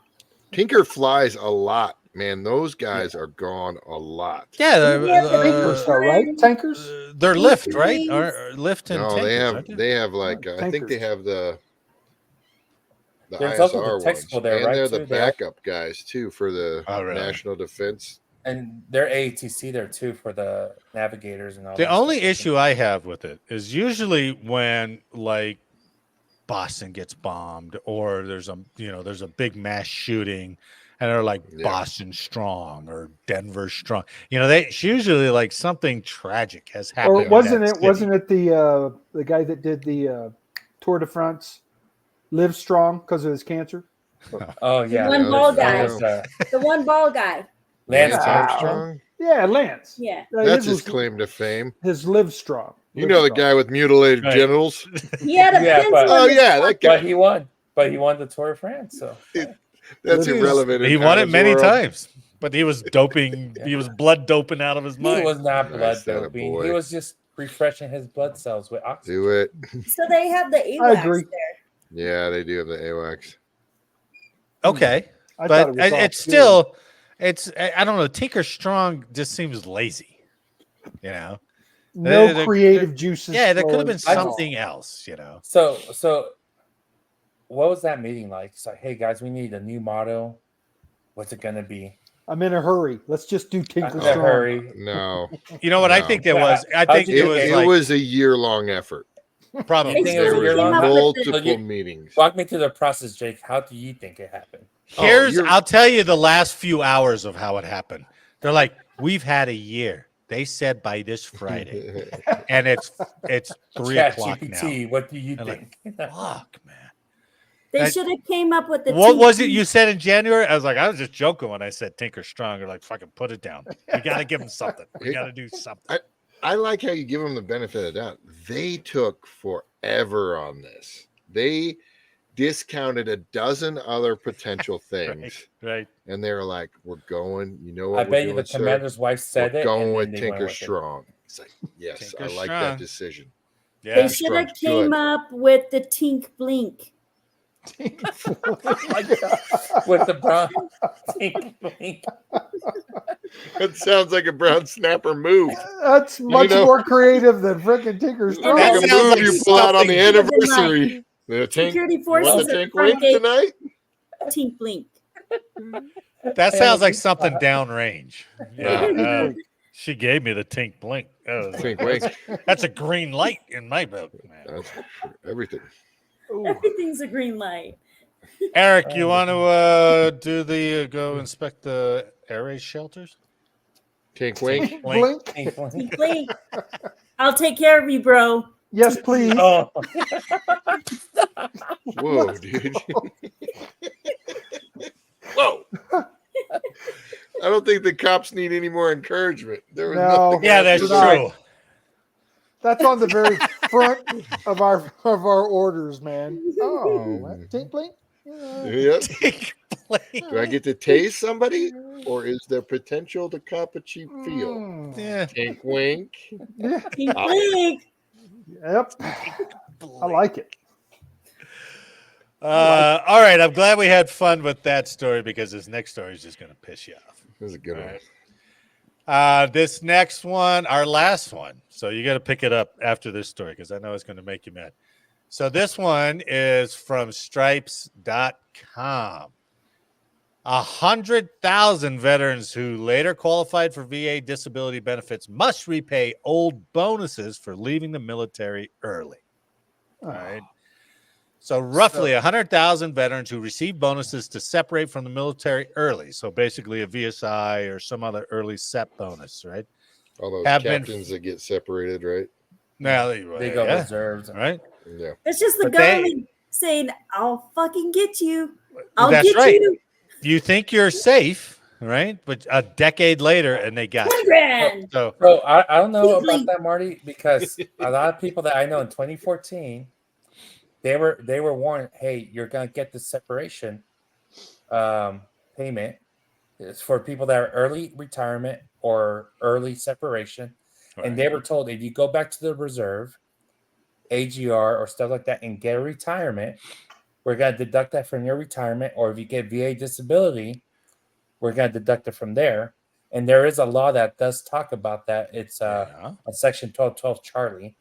Tinker flies a lot, man. Those guys are gone a lot.
Yeah, tankers, right? Tankers.
They're lift, right? Or lift and tankers,
they have like I think they have the
There's
ISR
also the
ones,
there,
and
right,
they're the
too.
backup guys too for the national defense.
And they're ATC there too for the navigators and all.
The only issue I have with it is usually when like Boston gets bombed or there's a big mass shooting and they're like Boston strong or Denver strong. It's usually like something tragic has happened.
Or wasn't it the guy that did the Tour de France live strong because of his cancer?
Oh yeah.
The one ball guy. The one ball guy.
Lance Armstrong.
Yeah, Lance.
Yeah.
That's
his
his claim to fame.
His live strong.
You know the guy with mutilated
Right.
genitals?
He had a
Yeah,
pencil.
but-
Oh,
in his
yeah, that guy.
But he won. But he won the Tour de France. So
That's
He was-
irrelevant.
He
in
won it
Adam's
many
world.
times, but he was doping. He was blood doping out of his
he
mind.
was not blood
Nice, that a
doping.
boy.
He was just refreshing his blood cells with oxygen.
Do it.
So they have the
I
AWACS
agree.
there.
Yeah, they do have the AWACS.
Okay,
I
but
thought it was all
it's
good.
still, I don't know. Tinker Strong just seems lazy. You know.
No
They're-
creative juices.
Yeah, there could have been
flowing.
something else. You know.
So what was that meeting like? It's like, hey guys, we need a new motto. What's it gonna be?
I'm in a hurry. Let's just do Tinker
In a
Strong.
hurry.
No.
You know what I
No.
think there
Yeah,
was? I
how'd
think
you
it
do
was
it?
It
like
was a year-long effort.
probably.
You think it was
There
a
was
year long?
multiple
So you-
meetings.
Walk me through the process, Jake. How do you think it happened?
Here's,
you're-
I'll tell you the last few hours of how it happened. They're like, we've had a year. They said by this Friday, and it's 3:00 now.
ChatGPT, what do you
They're like,
think?
Fuck, man.
They should have came up with the.
What was it
TP.
you said in January? I was like, I was just joking when I said Tinker Strong. They're like, fucking put it down. We got to give them something. We got to do something.
I like how you give them the benefit of the doubt. They took forever on this. They discounted a dozen other potential things,
Right.
and they were like, "We're going. You know what?
I
we're
bet you
doing,
the
sir?
commander's wife said
We're
it.
going
and
with
then they went
Tinker
with it.
Strong." It's like, yes,
Tinker
I like
Strong.
that decision.
Yeah.
They should have
Strong's
came
good.
up with the Tink Blink.
With the brown Tink Blink.
That sounds like a brown snapper move.
That's much
know-
more creative than frickin' Tinker Strong.
that
Like a
sounds
move
like
you pull out on the
something-
anniversary. The tank.
Security
You want
forces
the
at
tank
the front
wing
gate.
tonight?
Tink Blink.
That sounds like something downrange. Yeah.
Yeah.
She gave me the Tink Blink. That was
Tank
like,
wing.
that's a green light in my book, man.
That's everything.
Ooh.
Everything's a green light.
Eric, you want to do the go inspect the air raid shelters?
Tank wing.
Blink.
Blink.
Tink Blink.
Tink Blink. I'll take care of you, bro.
Yes, please.
Oh,
Whoa, dude. Whoa. I don't think the cops need any more encouragement. There was
No.
nothing.
Yeah,
else
that's
to do.
Right.
true.
That's on the very front of our orders, man. Oh, what? Tink Blink?
Yep.
Tink Blink.
Do I get to tase somebody, or is there potential to cop a cheap feel?
Mm.
Yeah.
Tank wink.
Yeah.
Tink Blink.
Yep. I like it.
All right. I'm glad we had fun with that story because this next story is just going to piss you off.
This is a good
All
one.
right. This next one, our last one. So you got to pick it up after this story because I know it's going to make you mad. So this one is from stripes.com. 100,000 veterans who later qualified for VA disability benefits must repay old bonuses for leaving the military early. All right. So roughly 100,000 veterans who receive bonuses to separate from the military early. So basically a VSI or some other early SEP bonus, right?
All those
Have been-
captains that get separated, right?
Now,
they go
yeah,
reserves.
right?
Yeah.
It's just the
But they-
government saying, I'll fucking get you. I'll
That's
get
right.
you.
You think you're safe, right? But a decade later, and they got
10
you.
grand.
So
So I don't know
Tink Blink.
about that, Marty, because a lot of people that I know in 2014, they were warned, hey, you're gonna get the separation payment. It's for people that are early retirement or early separation. And they were told if you go back to the reserve, AGR or stuff like that, and get a retirement, we're gonna deduct that from your retirement. Or if you get VA disability, we're gonna deduct it from there. And there is a law that does talk about that. It's
yeah,
a section 1212 Charlie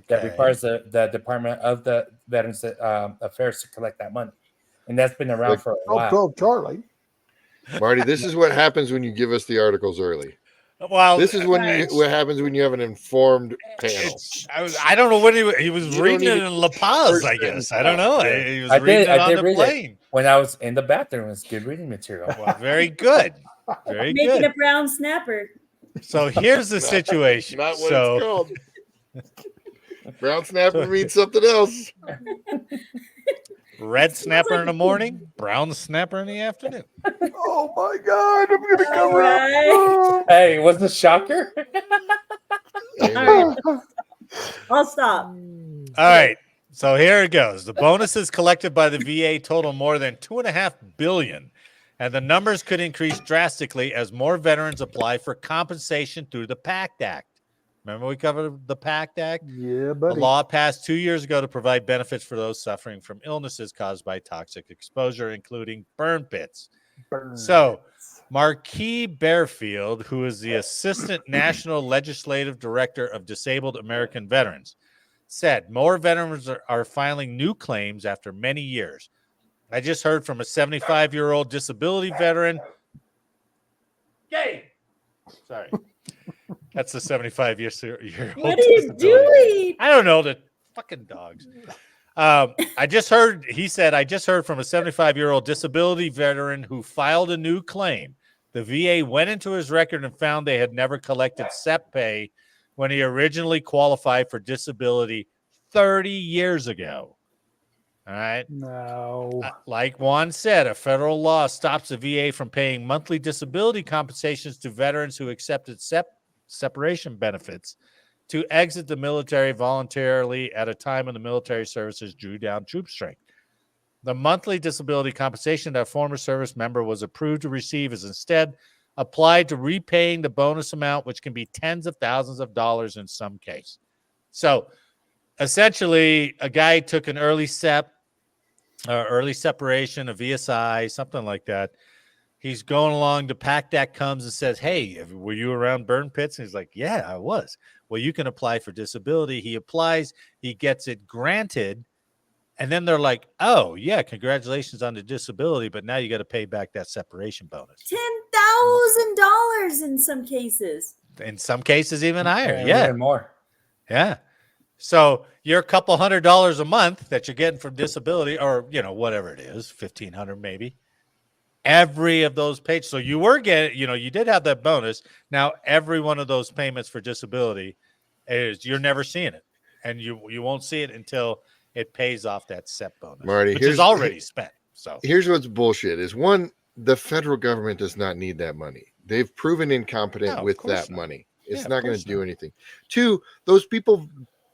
that
okay.
requires the Department of the Veterans Affairs to collect that money, and that's been around
Like-
for a
Oh,
while.
12 Charlie.
Marty, this is what happens when you give us the articles early.
Well,
This is what happens when you have an informed panel.
I don't know what he was
You
reading
don't
it
even-
in La Paz, I
first
guess.
sentence.
I don't know.
Yeah.
He was
I
reading
did-
it
I
on
did
the
read it.
plane.
When I was in the bathroom, it's good reading material.
Well, very good. Very
Making
good.
a brown snapper.
So here's the situation.
Not what
So
it's called. Brown snapper means something else.
Red snapper in the morning, brown snapper in the afternoon.
Oh my God, I'm gonna
All
cover
right.
up.
Hey, was the shocker?
Amen.
I'll stop.
All right. So here it goes. The bonuses collected by the VA total more than $2.5 billion, and the numbers could increase drastically as more veterans apply for compensation through the PACT Act. Remember we covered the PACT Act?
Yeah,
The
buddy.
law passed 2 years ago to provide benefits for those suffering from illnesses caused by toxic exposure, including burn pits.
Burn.
So, Marquis Bearfield, who is the Assistant National Legislative Director of Disabled American Veterans, said more veterans are filing new claims after many years. I just heard from a 75-year-old disability veteran. Yay! Sorry. That's the 75-year-old.
What are you doing?
I don't know, the fucking dogs. He said, I just heard from a 75-year-old disability veteran who filed a new claim. The VA went into his record and found they had never collected Sept pay when he originally qualified for disability 30 years ago. All right.
No.
Like Juan said, a federal law stops the VA from paying monthly disability compensations to veterans who accepted separation benefits to exit the military voluntarily at a time when the military services drew down troop strength. The monthly disability compensation that a former service member was approved to receive is instead applied to repaying the bonus amount, which can be tens of thousands of dollars in some case. So essentially, a guy took an early separation, a VSI, something like that. He's going along. The PACT Act comes and says, hey, were you around burn pits? And he's like, yeah, I was. Well, you can apply for disability. He applies. He gets it granted. And then they're like, oh, yeah, congratulations on the disability, but now you got to pay back that separation bonus.
$10,000 in some cases.
In some cases, even higher. Yeah.
Even more.
Yeah. So you're a couple $100 a month that you're getting from disability, or, whatever it is, $1,500 maybe. Every of those pages. So you were getting, you did have that bonus. Now, every one of those payments for disability you're never seeing it. And you won't see it until it pays off that Sept bonus,
Marty,
which is already spent. So
here's what's bullshit is one, the federal government does not need that money. They've proven incompetent with that money. It's not going to do anything. Two, those people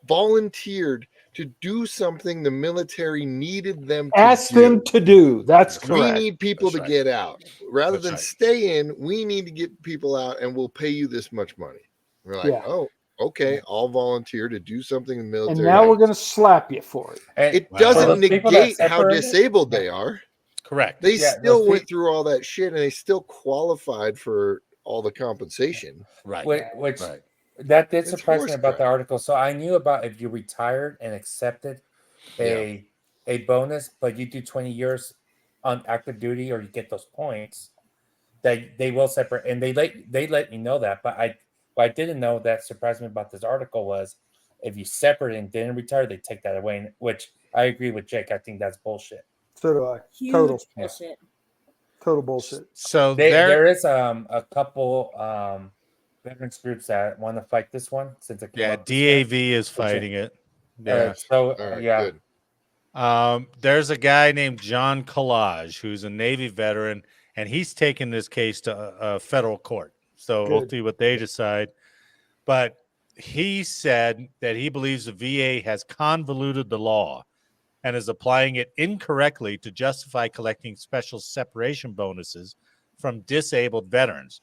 volunteered to do something the military needed them to
Ask
do.
them to do. That's
We
correct.
need people to get out. Rather than stay in, we need to get people out and we'll pay you this much money. We're like, oh, okay, I'll volunteer to do something in the military.
And now we're going to slap you for it.
And
it doesn't negate how disabled they are.
Correct.
They still went through all that shit and they still qualified for all the compensation.
Right.
Which that did surprise me about the article. So I knew about if you retired and accepted a bonus, but you do 20 years on active duty or you get those points, that they will separate, and they let me know that. But what I didn't know that surprised me about this article was if you separate and didn't retire, they take that away, which I agree with Jake. I think that's bullshit.
So do I.
Huge
Total
bullshit.
Total bullshit.
So
there is a couple veterans groups that want to fight this one since it came up
DAV is fighting it. Yeah.
Good.
There's a guy named John Collage who's a Navy veteran, and he's taken this case to a federal court. So we'll see what they decide. But he said that he believes the VA has convoluted the law and is applying it incorrectly to justify collecting special separation bonuses from disabled veterans.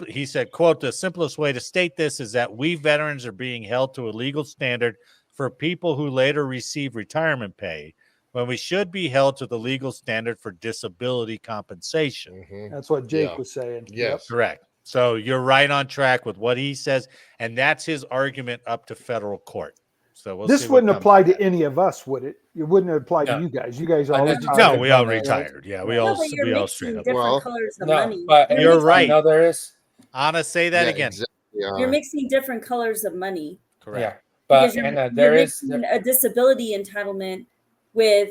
He said, quote, the simplest way to state this is that we veterans are being held to a legal standard for people who later receive retirement pay when we should be held to the legal standard for disability compensation.
Mm-hmm.
That's what Jake was saying.
Yes.
Correct. So you're right on track with what he says, and that's his argument up to federal court. So we'll
this
see
wouldn't apply to any of us, would it? It wouldn't apply to you guys. You guys all retired.
No, we all retired. Yeah, we all straight up.
Different colors of money.
But
you're right.
No, there is.
Anna, say that again.
Exactly.
You're mixing different colors of money.
Correct.
Yeah, but there is
a disability entitlement with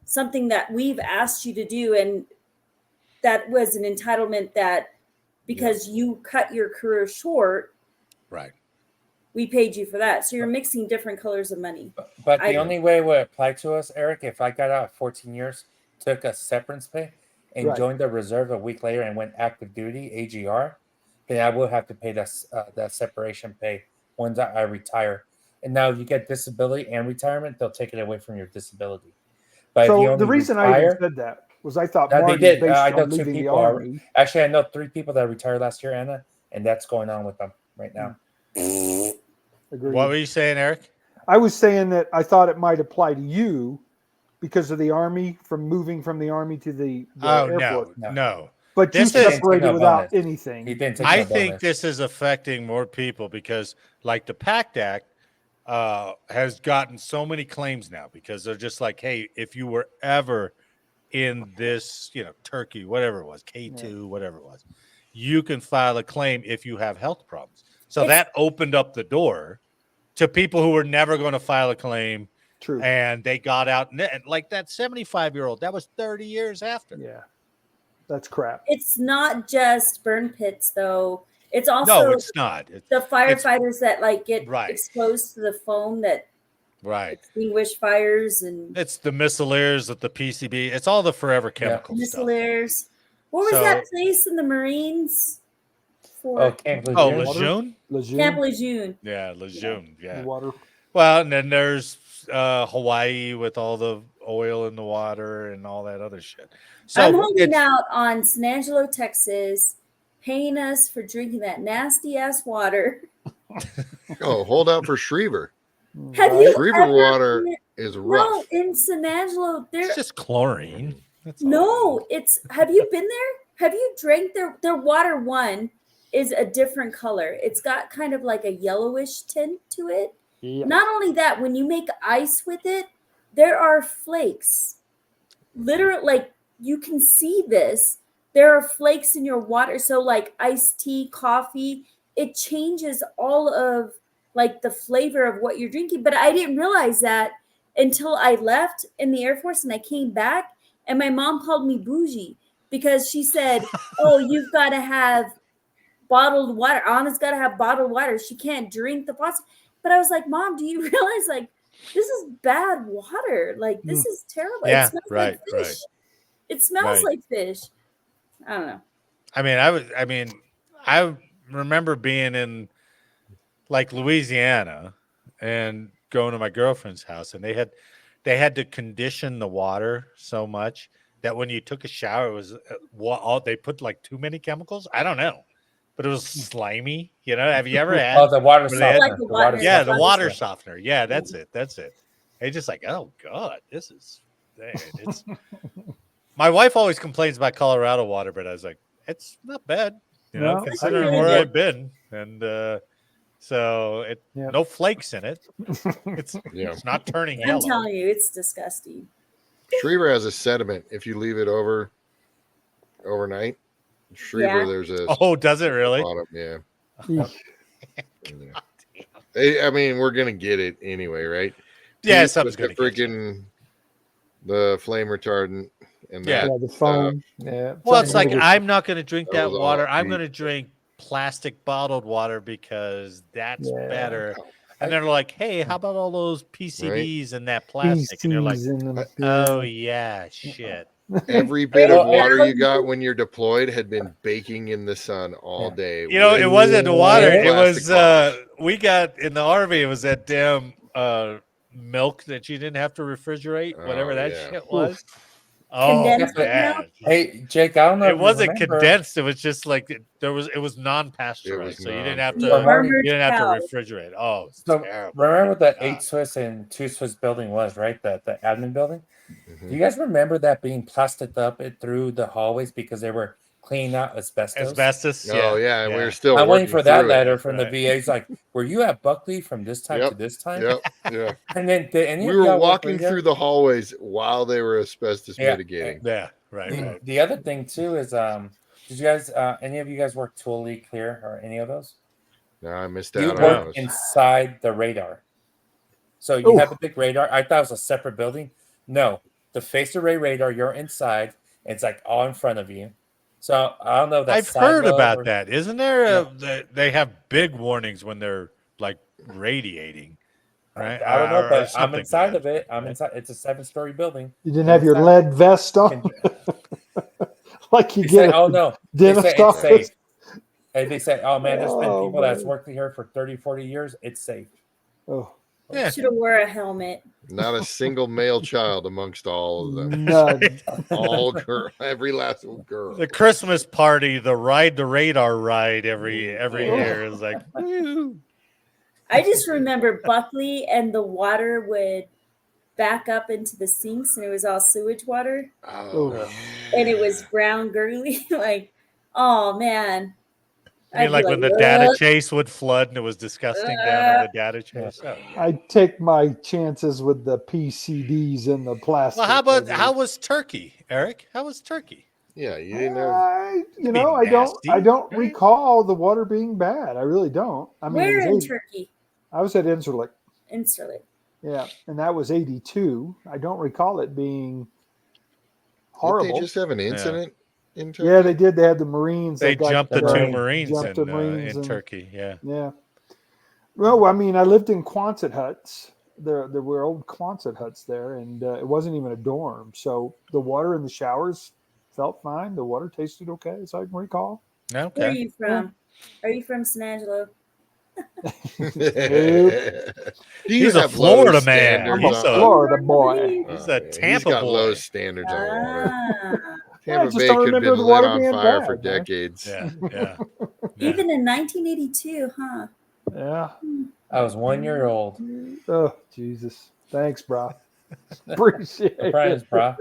something that we've asked you to do, and that was an entitlement that because you cut your career short.
Right.
we paid you for that. So you're mixing different colors of money.
But the only way it would apply to us, Eric, if I got out at 14 years, took a severance pay, and joined the reserve a week later and went active duty, AGR, then I will have to pay that separation pay once I retire. And now if you get disability and retirement, they'll take it away from your disability. But if you
So
only
the reason
retire,
I even said that was I thought
they
Marty,
did.
based
I know
on
2
leaving the
people.
Army.
Actually, I know 3 people that retired last year, Anna, and that's going on with them right now.
Agreed.
What were you saying, Eric?
I was saying that I thought it might apply to you because of the Army, from moving from the Army to the Air Force.
No.
But
This
you
is-
separated without
He
anything.
didn't take
I
no
think
bonus.
this is affecting more people because, like, the PACT Act has gotten so many claims now because they're just like, hey, if you were ever in this, Turkey, whatever it was, K2, whatever it was, you can file a claim if you have health problems. So that opened up the door to people who were never going to file a claim.
True.
And they got out, and like that 75-year-old, that was 30 years after.
Yeah. That's crap.
It's not just burn pits, though. It's also
No, it's not.
the firefighters that get exposed to the foam that extinguish fires, and
it's the missileers at the PCB. It's all the forever chemical stuff.
missileers. What was that place in the Marines?
Camp
Lejeune?
Camp Lejeune.
Yeah, Lejeune. Yeah.
Water.
Well, and then there's Hawaii with all the oil in the water and all that other shit. So
I'm holding out on San Angelo, Texas, paying us for drinking that nasty ass water.
Hold out for Schriever.
Have you
Schriever water is rough.
No, in San Angelo,
it's just chlorine.
Have you been there? Have you drank their water? One is a different color. It's got kind of like a yellowish tint to it. Yeah. Not only that, when you make ice with it, there are flakes. Literally, you can see this. There are flakes in your water. So like iced tea, coffee, it changes all of the flavor of what you're drinking. But I didn't realize that until I left in the Air Force and I came back, and my mom called me bougie because she said, oh, you've got to have bottled water. Anna's got to have bottled water. She can't drink the faucet. But I was like, Mom, do you realize this is bad water? This is terrible.
Yeah,
it smells like fish. It smells like fish. I don't know.
I remember being in Louisiana and going to my girlfriend's house, and they had to condition the water so much that when you took a shower, it was they put too many chemicals. I don't know. But it was slimy, Have you ever had
the water softener?
The water softener. Yeah, that's it. They just oh God, this is. It's. My wife always complains about Colorado water, but I was like, it's not bad, considering where I've been, and so no flakes in it. It's not turning yellow.
I'm telling you, it's disgusting.
Schriever has a sediment. If you leave it overnight. Schriever, there's a.
Oh, does it really?
Bottom, yeah. We're gonna get it anyway, right?
Yeah, something's gonna
freaking the flame retardant and
the foam. Yeah.
Well, it's I'm not gonna drink that water. I'm gonna drink plastic bottled water because that's better. And they're like, hey, how about all those PCBs and that plastic? And you're like, oh yeah, shit.
Every bit of water you got when you're deployed had been baking in the sun all day.
It wasn't the water. It was we got in the Army. It was that damn milk that you didn't have to refrigerate, whatever that shit was. Oh, man.
Hey, Jake, I don't know.
It wasn't condensed. It was just it was non-pasteurized, so you didn't have to refrigerate. Oh, it's terrible.
Remember what that 8 Swiss and 2 Swiss building was, right? The admin building. Mm-hmm. Do you guys remember that being plastered up through the hallways because they were cleaning out asbestos?
Oh yeah, and we were still.
I'm waiting for that letter from the VA. It's like, were you at Buckley from this time to this time?
Yep. Yeah.
And then
we were walking through the hallways while they were asbestos mitigating.
Yeah, right.
The other thing too is, did you guys, any of you guys work Totally Clear or any of those?
No, I missed out.
You work inside the radar, so you have a big radar. I thought it was a separate building. No, the phased array radar. You're inside. It's all in front of you. So I don't know.
I've heard about that. Isn't there? They have big warnings when they're radiating, right?
I don't know,
Or
but I'm
something
inside
to
of it.
that,
I'm
right?
inside. It's a 7-story building.
You didn't have your
inside.
lead vest on, like you
They
get
say,
at
"Oh
the
no," they
dentist
say it's
office.
safe. And they say, "Oh man, there's been
Oh,
people that's
man.
worked here for 30, 40 years. It's safe."
Oh,
Yeah.
Should have wore a helmet.
Not a single male child amongst all of them.
none.
All girl, every last girl.
The Christmas party, the ride the radar ride every
Oh.
year is like, woo.
I just remember Buckley and the water would back up into the sinks and it was all sewage water
Oh,
and it was brown girly. Like, oh man.
I mean,
I'd be
like when the data
"Ugh,
chase would flood and it was disgusting down on the data chase. Oh, yeah.
I take my chances with the PCDs and the plastic.
Well, how was Turkey, Eric? How was Turkey?
yeah, you didn't have.
I
Be
don't
nasty, right?
recall the water being bad. I really don't. I mean,
where
it
in
was
Turkey?
I was at Incirlik.
Instantly.
Yeah, and that was 82. I don't recall it being
Did
horrible.
they just have an incident in Turkey?
Yeah, they did. They had the Marines.
They
that got,
jumped the two
Marines.
Marines
jumped the
in
Marines and-
Turkey. Yeah.
Yeah. Well, I mean, I lived in Quonset huts. There were old Quonset huts there, and it wasn't even a dorm. So the water in the showers felt fine. The water tasted okay, as I can recall.
Where are
Okay.
you from? Are you from San Angelo?
Do you
He's a
have
Florida
low
man.
standards
He's
on-
a
Florida boy.
He's
Oh,
a
man,
Tampa
he's got
boy.
low standards on water.
Ah.
I
Tampa
just
Bay
don't
could have
remember
been
the
lit
water
on
being
fire
bad,
for
man.
decades.
Yeah. Yeah.
Even in 1982, huh?
Yeah.
I was 1 year old.
Oh, Jesus. Thanks, bro. Appreciate
No problems,
it.
bro.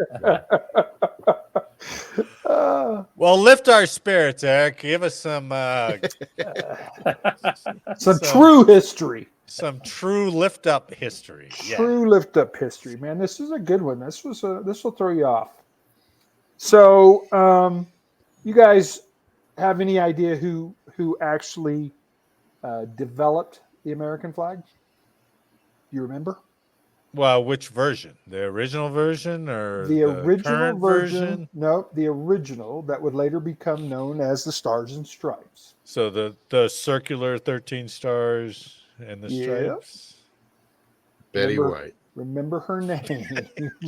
Well, lift our spirits, Eric. Give us some
Some true history.
some true lift up history. Yeah.
True lift up history, man. This is a good one. This will throw you off. So, you guys have any idea who actually developed the American flag? Do you remember?
Well, which version? The original version or
The original
current
version? No, the original that would later become known as the Stars and Stripes.
So the circular 13 stars and the
Yeah.
stripes.
Betty
Remember-
White.
Remember her name?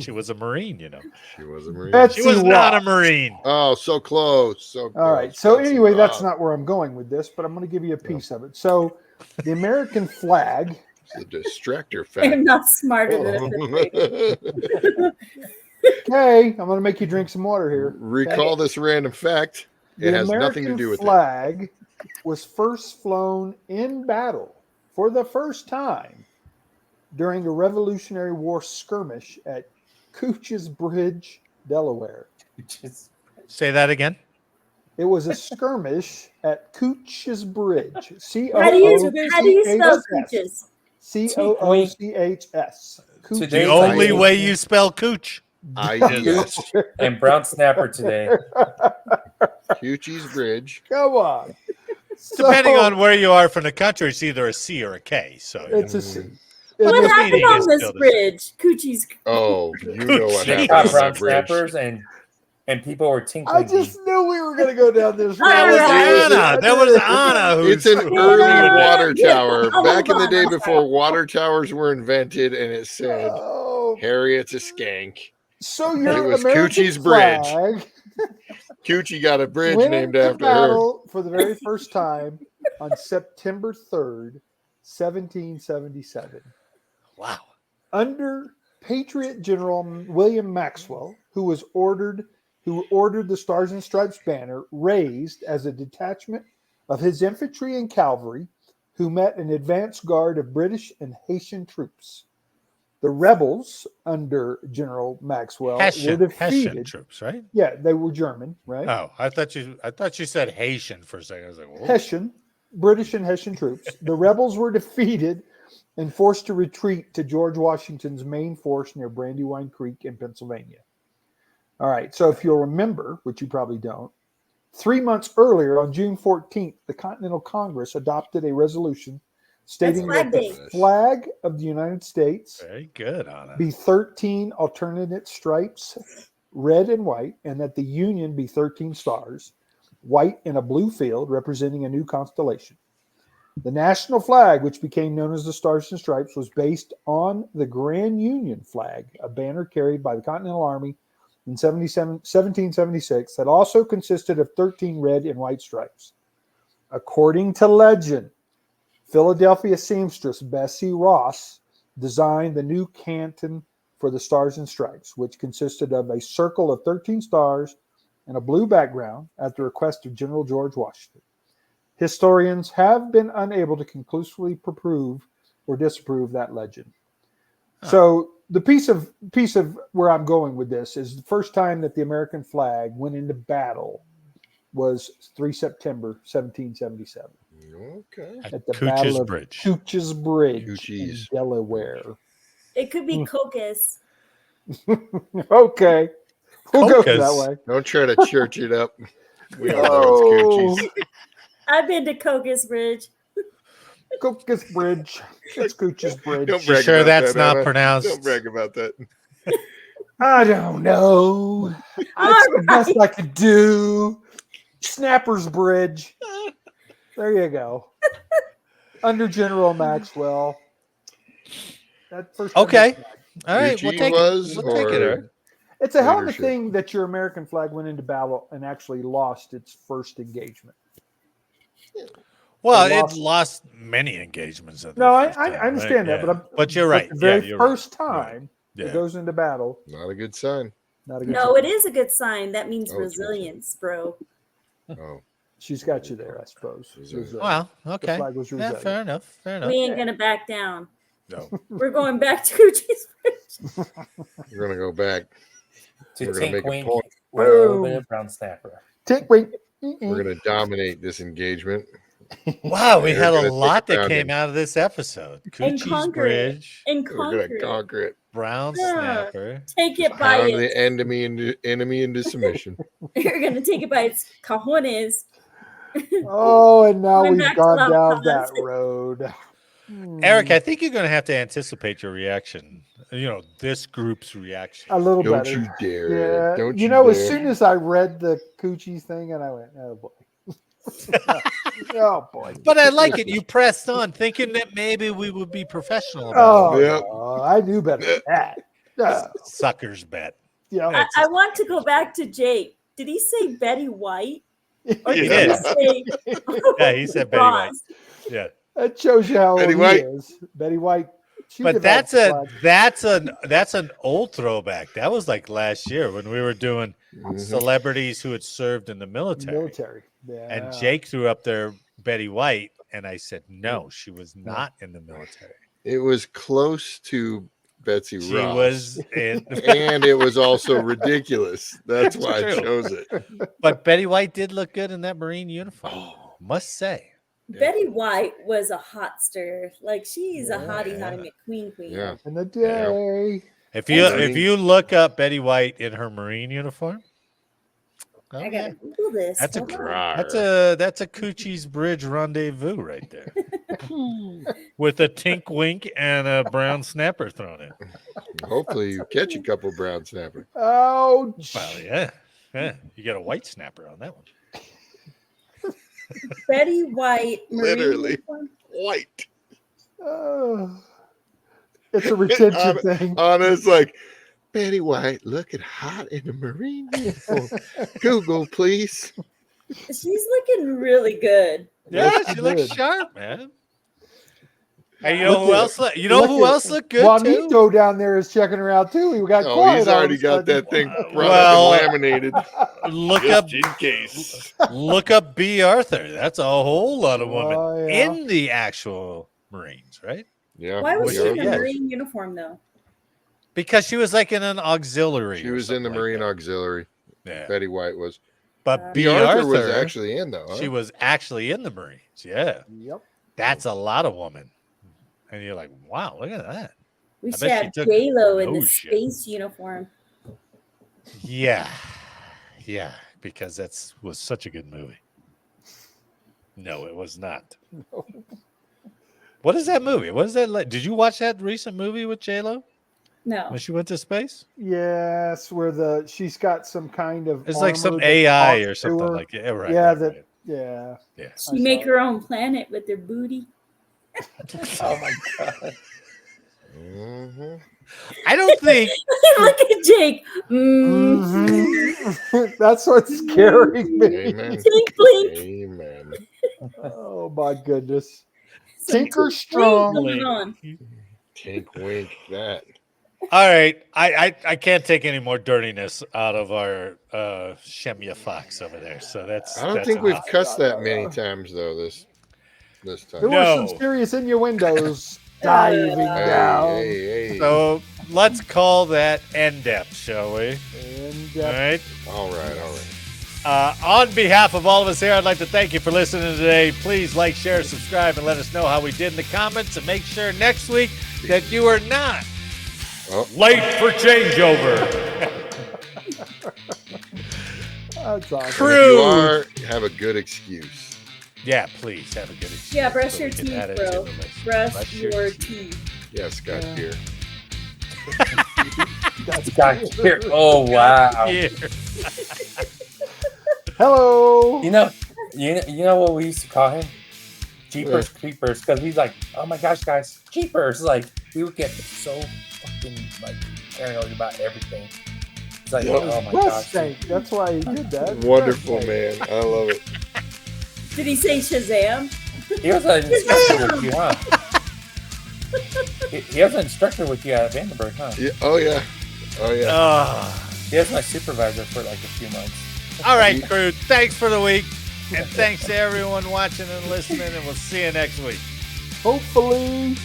She was a Marine, you know.
She was a Marine.
Betsy
She was not a
Ross.
Marine.
Oh, so close. So close.
All right. So
Betsy
anyway, that's
Ross.
not where I'm going with this, but I'm going to give you a piece of it. So the American flag.
It's a distractor
I'm
fact.
not smarter than a fifth grader.
Okay, I'm going to make you drink some water here.
Recall this random fact. It
The
has
American
nothing to do with it.
flag was first flown in battle for the first time during a Revolutionary War skirmish at Cooch's Bridge, Delaware.
Just-
Say that again.
It was a skirmish at Cooch's Bridge.
How do you spell cooches?
Coochs.
The
Today-
only
I-
way you spell cooch.
Yes.
and brown snapper today.
Coochie's Bridge.
Come on.
Depending
So,
on where you are from the country, it's either a C or a K. So you
it's
know.
a C.
What
the
happened
meaning
on
is
this
still the
bridge? Coochie's.
Oh, you know what
They
happened
caught
on
brown
that bridge.
snappers and people were tinkling.
I just knew we were going to go down this road.
That was
Alright.
Anna. That was Anna.
It's an
who's-
early water tower.
I'll
Back in
move
the
on.
day
I'm
before water towers were invented, and it said,
Oh,
Harriet's a skank.
so
It
your
was
American
Coochie's Bridge.
flag
Coochie got a bridge
went
named
into
after her.
battle for the very first time on September 3rd, 1777,
Wow.
under Patriot General William Maxwell, who ordered the Stars and Stripes banner raised as a detachment of his infantry and cavalry, who met an advance guard of British and Haitian troops. The rebels under General Maxwell were
Hessian
defeated.
troops, right?
Yeah, they were German, right?
Oh, I thought you said Haitian for a second. I was like, whoa.
Hessian, British and Hessian troops. The rebels were defeated and forced to retreat to George Washington's main force near Brandywine Creek in Pennsylvania. All right, so if you'll remember, which you probably don't, 3 months earlier, on June 14th, the Continental Congress adopted a resolution stating
Flag
that
Day.
the flag of the United States
Very good, Anna.
be 13 alternate stripes, red and white, and that the Union be 13 stars, white in a blue field representing a new constellation. The national flag, which became known as the Stars and Stripes, was based on the Grand Union flag, a banner carried by the Continental Army in 1776 that also consisted of 13 red and white stripes. According to legend, Philadelphia seamstress Bessie Ross designed the new canton for the Stars and Stripes, which consisted of a circle of 13 stars and a blue background at the request of General George Washington. Historians have been unable to conclusively prove or disprove that legend. So the piece of where I'm going with this is the first time that the American flag went into battle was 3 September 1777.
Okay.
At the
Cooch's
Battle of
Bridge.
Cooch's Bridge in
Coochie's.
Delaware.
It could be Cocos.
Okay. We'll go that
Cocos.
way.
Don't try to church it up. We all know it's Coochie's.
I've been to Cocos Bridge.
Cooch's Bridge. It's Cooch's Bridge.
Don't
You
brag
sure
about
that's
that,
not
Anna.
pronounced?
Don't brag about that.
I don't know. That's the best I could do. Snapper's Bridge. There you go. Under General Maxwell. That first time
Okay.
was-
All right, we'll
Coochie
take
was,
it. We'll take it,
or-
Eric.
It's a hell of a
Leadership.
thing that your American flag went into battle and actually lost its first engagement.
Well,
They
it
lost-
lost many engagements. At the
No, I
first time,
understand
right?
that,
Yeah.
but
you're right.
The very
you're
first
right.
time
Yeah.
it goes into battle,
Not a good sign.
not a good
No,
sign.
it is a good sign. That means
Oh, it's a good
resilience, bro.
Oh,
She's got you there, I suppose.
Resilient.
Well, okay.
flag was
Yeah,
resilient.
fair enough. Fair enough.
We ain't gonna back down.
No.
We're going back to Coochie's Bridge.
We're gonna go back.
To
We're gonna
Tink
make a
Wink
point.
with a little
Boom.
bit of brown snapper.
Tink wink.
We're gonna dominate this engagement.
Wow, we
You're
had a
gonna
lot
take
that
down
came
him.
out of this episode.
And
Coochie's
conquer it.
Bridge,
And
We're
conquer
gonna
it.
conquer it.
Brown
Yeah.
Snapper.
Take it by
Pound the
its.
enemy into submission.
You're gonna take it by its cojones.
Oh, and now
Going
we've
back to
gone
love
down
cause.
that road.
Eric, I think you're going to have to anticipate your reaction. You know, this group's reaction.
A little
Don't
better.
you dare!
Yeah,
Don't
you know, as
dare.
soon as I read the Coochie thing, and I went, "Oh boy, oh boy."
But I like it. You pressed on, thinking that maybe we would be professional about
Oh,
it.
Yep.
no, I knew better than that.
Suckers bet.
Yeah,
I want to go back to Jake. Did he say Betty White? Or
He
did
did.
he say
Yeah, he said Betty White.
Ross?
Yeah.
that shows you how old
Betty
he
White.
is. Betty White. She
But
developed
that's
flag.
that's an old throwback. That was like last year when we were doing
Mhm.
celebrities who had served in the military.
military. Yeah.
And Jake threw up there Betty White, and I said no, she was not in the military.
It was close to Betsy
She
Ross.
was in,
And it was also ridiculous. That's why I
true.
chose it.
but Betty White did look good in that Marine uniform.
Oh.
Must say.
Betty White was a hotster. Like she's a
Yeah.
hottie McQueen queen.
Yeah.
In the day.
If you
Marine-
look up Betty White in her Marine uniform, oh,
I
yeah.
gotta Google this.
That's a
Hold on.
Rawr.
that's a Coochie's Bridge rendezvous right there, with a tink wink and a brown snapper thrown in.
Hopefully you catch a couple brown snapper.
Ouch.
Well, yeah, you got a white snapper on that one.
Betty White. Marine
Literally.
uniform?
White.
Oh. It's a retention thing.
Anna's like, Betty White looking hot in a Marine uniform. Google, please.
She's looking really good.
Yeah,
Yes,
she
she
looks
did.
sharp, man. And you know
Look
who
at-
else? You know
look
who
at-
else looked good too?
Juanito down there is checking her out too. He got
Oh,
quiet.
he's
all of
already
a
got
sudden.
that thing brought
Well,
up and laminated.
Look
Just
up,
in case.
look up B. Arthur. That's a whole lot of women
Oh, yeah.
in the actual Marines, right?
Yeah.
Why was
Well,
she in
yeah,
a
yeah.
Marine uniform though?
Because she was like in an auxiliary.
She
or
was in the
something like
Marine
that.
auxiliary.
Yeah.
Betty White was.
But
B.
B.
Arthur
Arthur
was actually in though. Huh?
She was actually in the Marines. Yeah.
Yep.
That's a lot of women. And you're like, wow, look at that.
We
I
should
bet she
have
took
J-Lo in
no
the
shit.
space uniform.
Yeah. Yeah. Because that was such a good movie. No, it was not.
No.
What is that movie? What is that like? Did you watch that recent movie with J-Lo
No.
when she went to space?
Yes, where she's got some kind of
It's like some
armor that
AI
talks
or
to
something
her.
like that. Yeah, right.
Yeah,
right,
that
right.
Yeah.
She make her own planet with her booty.
Oh my god.
Mm-hmm.
I don't think.
Look at Jake.
That's what's scaring me.
Amen.
Blink, blink.
Amen.
Oh my goodness.
Some
Tinker
blink
strong.
going on.
Tink wink that.
All right, I can't take any more dirtiness out of our Shemya Fox over there. So
I don't think we've cussed that many times though this time.
There were some serious innuendos diving down.
Hey.
So let's call that end depth, shall we?
All right.
On behalf of all of us here, I'd like to thank you for listening today. Please like, share, subscribe, and let us know how we did in the comments. And make sure next week that you are not late for changeover.
That's awesome.
Crew.
If you are, have a good excuse.
Yeah, please have a good excuse.
Yeah, brush your teeth, bro. Brush your teeth.
Yeah, Scott here.
Scott here. Oh wow.
Yeah.
Hello.
You know what we used to call him? Jeepers Creepers, because he's like, oh my gosh, guys, Jeepers! Like we would get so fucking like paranoid about everything. It's like, oh my gosh.
Stank. That's why he did that.
Wonderful, man. I love it.
Did he say Shazam?
He was an instructor with you, huh? He was an instructor with you at Vandenberg, huh?
Yeah. Oh yeah.
He was my supervisor for like a few months.
All right, crew. Thanks for the week. And thanks to everyone watching and listening. And we'll see you next week.
Hopefully.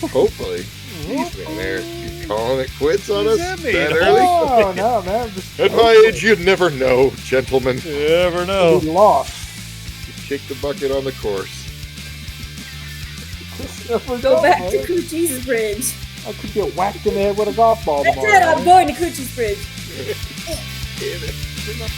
Jeez, man, Eric, you calling it quits on us
What does that
that
mean?
early?
Oh, no, man.
At my age, you'd never know, gentlemen.
You never know.
He lost.
Kick the bucket on the course.
Go back to Coochie's Bridge.
I could get whacked in the head with a golf ball
That's
tomorrow.
it. I'm going to Coochie's Bridge.
Get it.